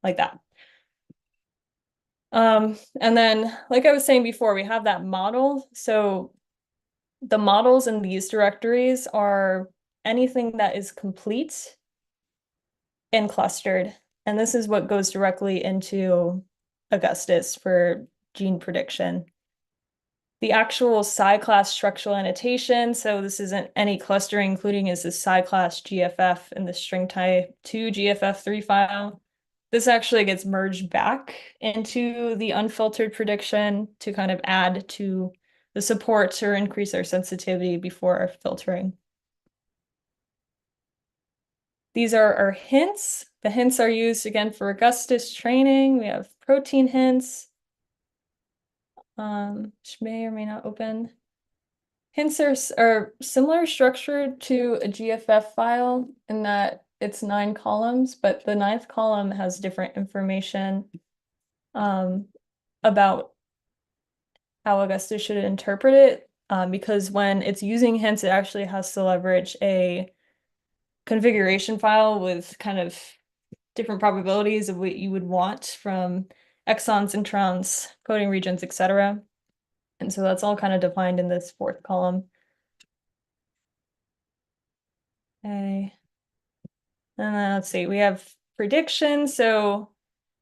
like that. And then, like I was saying before, we have that model. So the models in these directories are anything that is complete and clustered. And this is what goes directly into Augustus for gene prediction. The actual sciclass structural annotation, so this isn't any clustering, including is this sciclass GFF and the string type 2 GFF3 file. This actually gets merged back into the unfiltered prediction to kind of add to the support or increase our sensitivity before filtering. These are our hints. The hints are used again for Augustus training. We have protein hints, which may or may not open. Hints are similar structure to a GFF file in that it's 9 columns, but the 9th column has different information about how Augustus should interpret it, because when it's using hints, it actually has to leverage a configuration file with kind of different probabilities of what you would want from exons, introns, coding regions, etc. And so that's all kind of defined in this fourth column. Okay. And then let's see, we have predictions. So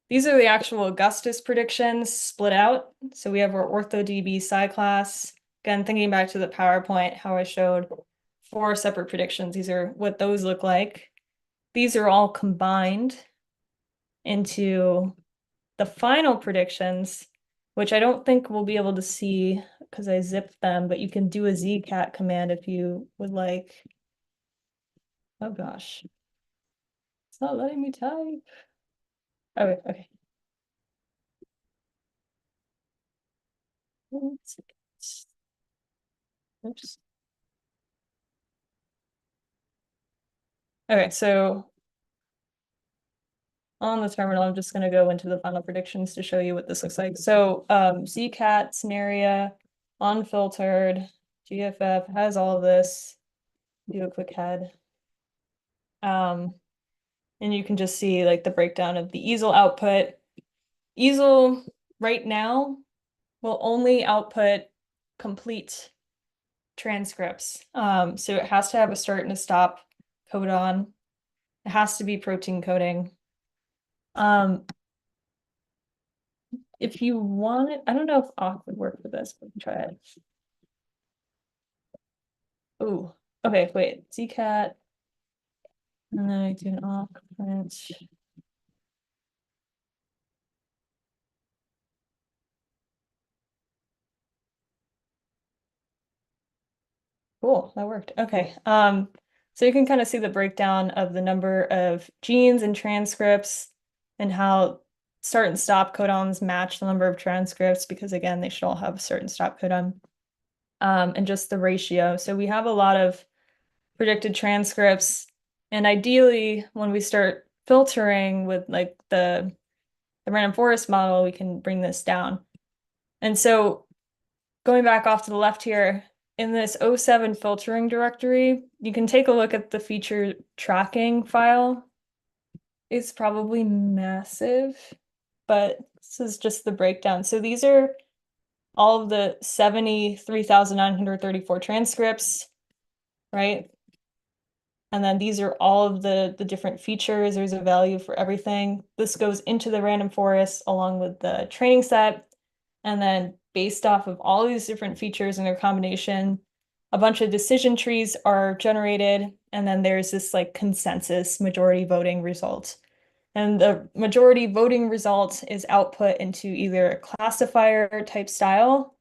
these are the actual Augustus predictions split out. So we have our OrthoDB psi class. Again, thinking back to the PowerPoint, how I showed 4 separate predictions. These are what those look like. These are all combined into the final predictions, which I don't think we'll be able to see because I zipped them, but you can do a zcat command if you would like. Oh gosh. It's not letting me type. Okay, okay. Oops. Okay, so on the terminal, I'm just going to go into the final predictions to show you what this looks like. So zcat scenario, unfiltered, GFF has all of this. Do a quick head. And you can just see like the breakdown of the EASEL output. EASEL right now will only output complete transcripts. So it has to have a start and a stop codon. It has to be protein coding. If you want it, I don't know if awk would work for this, but try it. Oh, okay, wait, zcat. And then I do an awk print. Cool, that worked. Okay. So you can kind of see the breakdown of the number of genes and transcripts and how start and stop codons match the number of transcripts because again, they should all have a start and stop codon. And just the ratio. So we have a lot of predicted transcripts. And ideally, when we start filtering with like the random forest model, we can bring this down. And so going back off to the left here, in this 07 filtering directory, you can take a look at the feature tracking file. It's probably massive, but this is just the breakdown. So these are all of the 73,934 transcripts, right? And then these are all of the different features. There's a value for everything. This goes into the random forest along with the training set. And then based off of all these different features and their combination, a bunch of decision trees are generated. And then there's this like consensus majority voting result. And the majority voting result is output into either a classifier type style,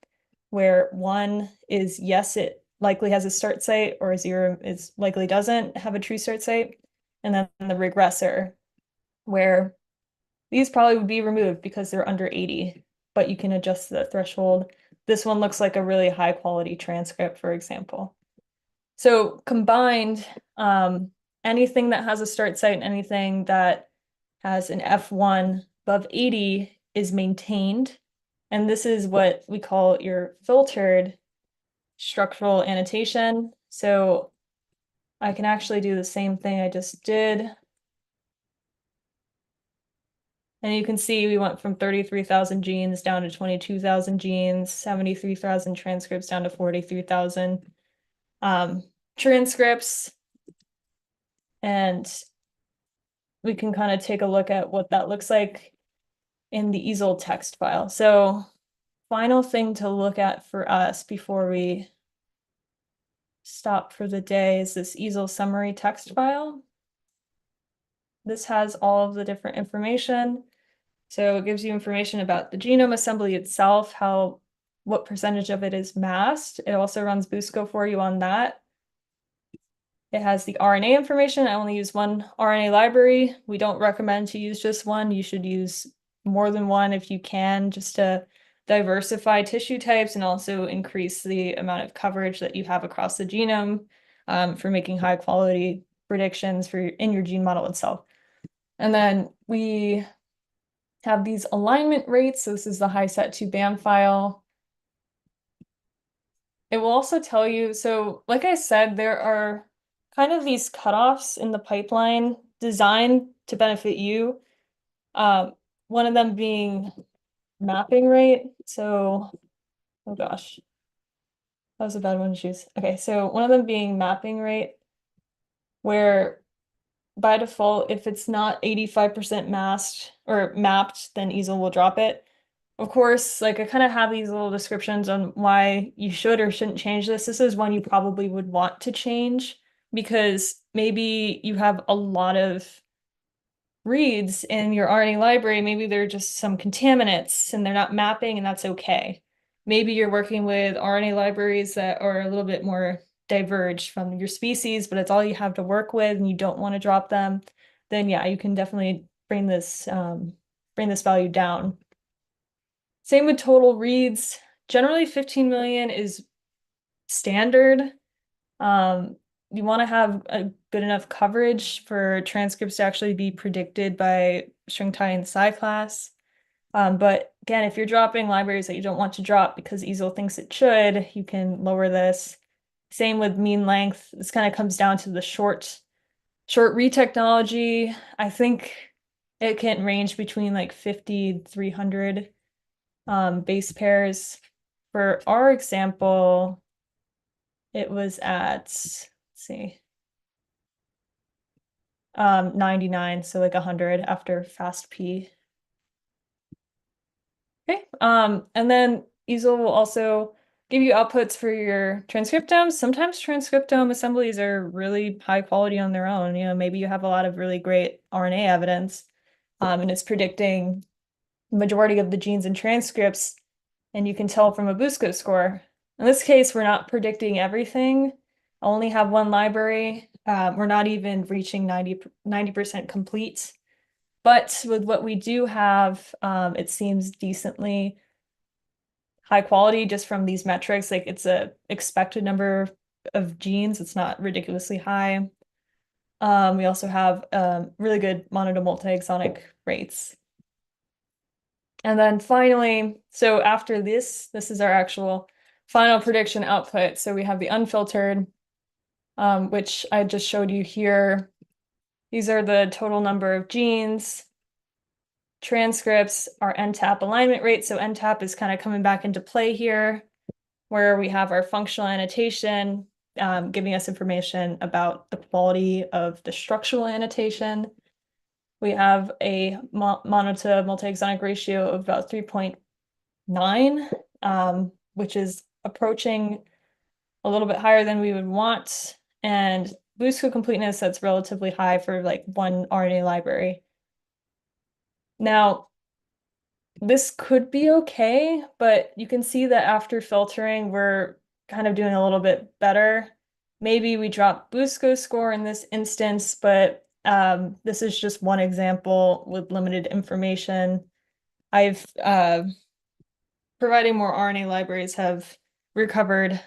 where 1 is yes, it likely has a start site, or 0 is likely doesn't have a true start site. And then the regressor, where these probably would be removed because they're under 80, but you can adjust the threshold. This one looks like a really high quality transcript, for example. So combined, anything that has a start site and anything that has an F1 above 80 is maintained. And this is what we call your filtered structural annotation. So I can actually do the same thing I just did. And you can see we went from 33,000 genes down to 22,000 genes, 73,000 transcripts down to 43,000 transcripts. And we can kind of take a look at what that looks like in the EASEL text file. So final thing to look at for us before we stop for the day is this EASEL summary text file. This has all of the different information. So it gives you information about the genome assembly itself, what percentage of it is masked. It also runs Busco for you on that. It has the RNA information. I only use one RNA library. We don't recommend to use just one. You should use more than one if you can, just to diversify tissue types and also increase the amount of coverage that you have across the genome for making high quality predictions in your gene model itself. And then we have these alignment rates. So this is the HiSet2BAM file. It will also tell you, so like I said, there are kind of these cutoffs in the pipeline designed to benefit you. One of them being mapping rate. So, oh gosh, that was a bad one to choose. Okay, so one of them being mapping rate, where by default, if it's not 85% masked or mapped, then EASEL will drop it. Of course, like I kind of have these little descriptions on why you should or shouldn't change this. This is one you probably would want to change because maybe you have a lot of reads in your RNA library. Maybe they're just some contaminants and they're not mapping, and that's okay. Maybe you're working with RNA libraries that are a little bit more diverged from your species, but it's all you have to work with and you don't want to drop them. Then yeah, you can definitely bring this value down. Same with total reads. Generally 15 million is standard. You want to have a good enough coverage for transcripts to actually be predicted by string tie and psi class. But again, if you're dropping libraries that you don't want to drop because EASEL thinks it should, you can lower this. Same with mean length. This kind of comes down to the short read technology. I think it can range between like 50, 300 base pairs. For our example, it was at, let's see, 99, so like 100 after fast P. Okay, and then EASEL will also give you outputs for your transcriptomes. Sometimes transcriptome assemblies are really high quality on their own. You know, maybe you have a lot of really great RNA evidence, and it's predicting the majority of the genes and transcripts, and you can tell from a BUSCO score. In this case, we're not predicting everything. I only have one library. We're not even reaching 90% complete. But with what we do have, it seems decently high quality just from these metrics. Like it's a expected number of genes. It's not ridiculously high. We also have really good mono to multi-exonic rates. And then finally, so after this is our actual final prediction output. So we have the unfiltered, which I just showed you here. These are the total number of genes. Transcripts, our EnTAP alignment rate. So EnTAP is kind of coming back into play here, where we have our functional annotation, giving us information about the quality of the structural annotation. We have a mono to multi-exonic ratio of about 3.9, which is approaching a little bit higher than we would want. And BUSCO completeness, that's relatively high for like one RNA library. Now, this could be okay, but you can see that after filtering, we're kind of doing a little bit better. Maybe we drop BUSCO score in this instance, but this is just one example with limited information. I've providing more RNA libraries have recovered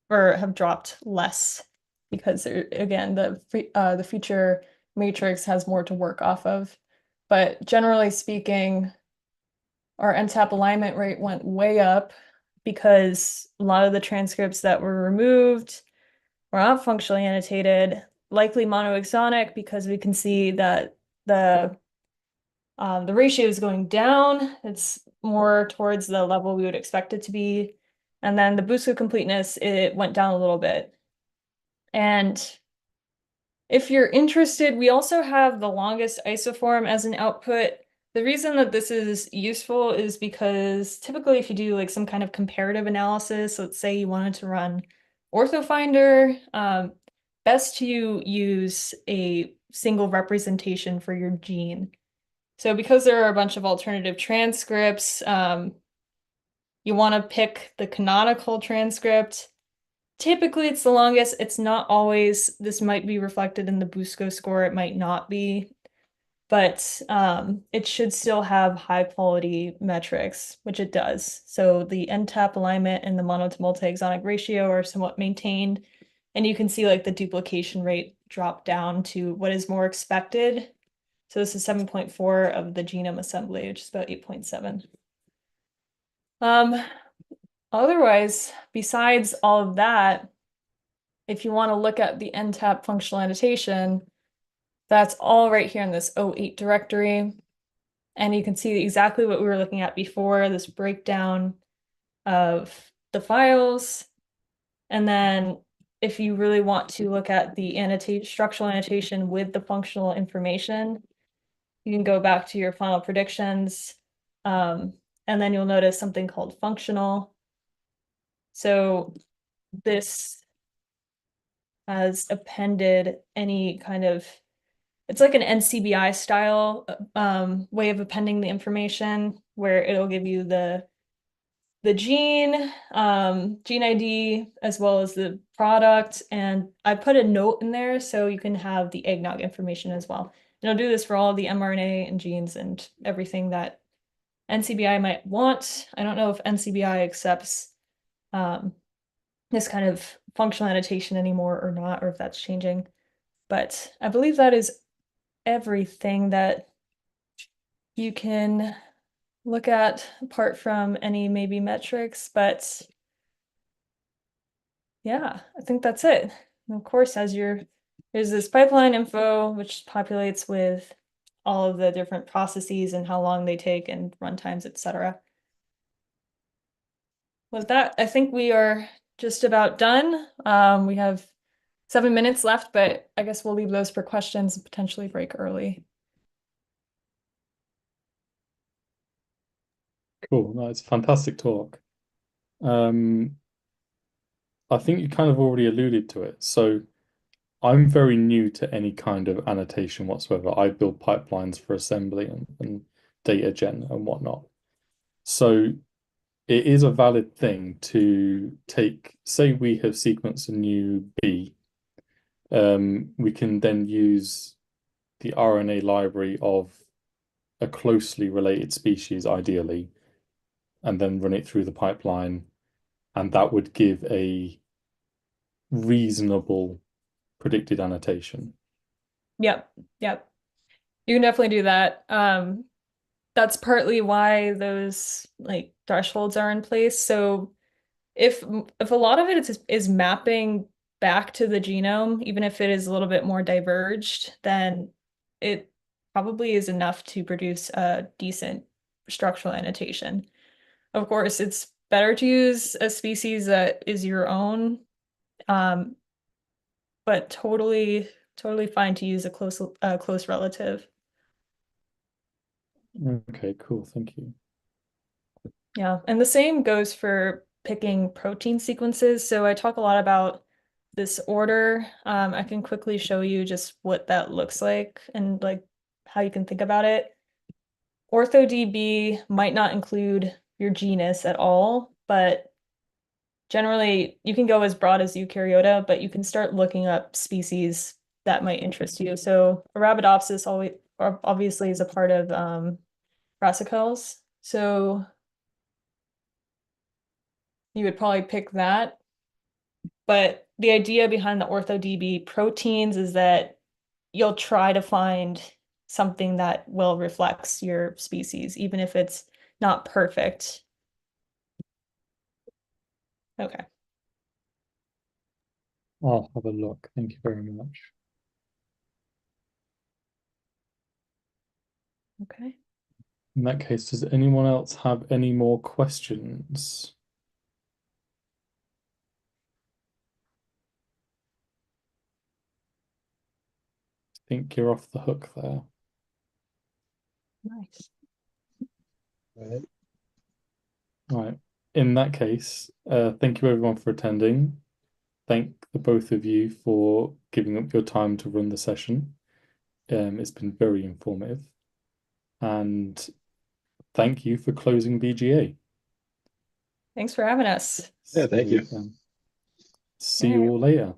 or have dropped less because again, the feature matrix has more to work off of. But generally speaking, our EnTAP alignment rate went way up because a lot of the transcripts that were removed were not functionally annotated, likely monoexonic because we can see that the ratio is going down. It's more towards the level we would expect it to be. And then the BUSCO completeness, it went down a little bit. And if you're interested, we also have the longest isoform as an output. The reason that this is useful is because typically if you do like some kind of comparative analysis, let's say you wanted to run OrthoFinder, best to use a single representation for your gene. So because there are a bunch of alternative transcripts, you want to pick the canonical transcript. Typically, it's the longest. It's not always. This might be reflected in the BUSCO score. It might not be. But it should still have high quality metrics, which it does. So the EnTAP alignment and the mono to multi-exonic ratio are somewhat maintained. And you can see like the duplication rate drop down to what is more expected. So this is 7.4 of the genome assembly, which is about 8.7. Otherwise, besides all of that, if you want to look at the EnTAP functional annotation, that's all right here in this O8 directory. And you can see exactly what we were looking at before, this breakdown of the files. And then if you really want to look at the structural annotation with the functional information, you can go back to your final predictions. And then you'll notice something called functional. So this has appended any kind of, it's like an NCBI style way of appending the information, where it'll give you the gene, gene ID, as well as the product. And I put a note in there so you can have the eggnog information as well. And I'll do this for all the mRNA and genes and everything that NCBI might want. I don't know if NCBI accepts this kind of functional annotation anymore or not, or if that's changing. But I believe that is everything that you can look at apart from any maybe metrics, but yeah, I think that's it. And of course, there's this pipeline info, which populates with all of the different processes and how long they take and runtimes, etc. With that, I think we are just about done. We have 7 minutes left, but I guess we'll leave those for questions and potentially break early. Cool. No, it's a fantastic talk. I think you kind of already alluded to it. So I'm very new to any kind of annotation whatsoever. I build pipelines for assembly and data gen and whatnot. So it is a valid thing to take, say we have sequenced a new B, we can then use the RNA library of a closely related species, ideally, and then run it through the pipeline, and that would give a reasonable predicted annotation. Yep, yep. You can definitely do that. That's partly why those like thresholds are in place. So if a lot of it is mapping back to the genome, even if it is a little bit more diverged, then it probably is enough to produce a decent structural annotation. Of course, it's better to use a species that is your own, but totally fine to use a close relative. Okay, cool. Thank you. Yeah, and the same goes for picking protein sequences. So I talk a lot about this order. I can quickly show you just what that looks like and like how you can think about it. OrthoDB might not include your genus at all, but generally you can go as broad as Eukaryota, but you can start looking up species that might interest you. So Arabidopsis always obviously is a part of brassicales. So you would probably pick that. But the idea behind the OrthoDB proteins is that you'll try to find something that well reflects your species, even if it's not perfect. Okay. I'll have a look. Thank you very much. Okay. In that case, does anyone else have any more questions? I think you're off the hook there. Nice. Right. Right. In that case, thank you everyone for attending. Thank the both of you for giving up your time to run the session. It's been very informative. And thank you for closing BGA. Thanks for having us. Yeah, thank you. See you all later.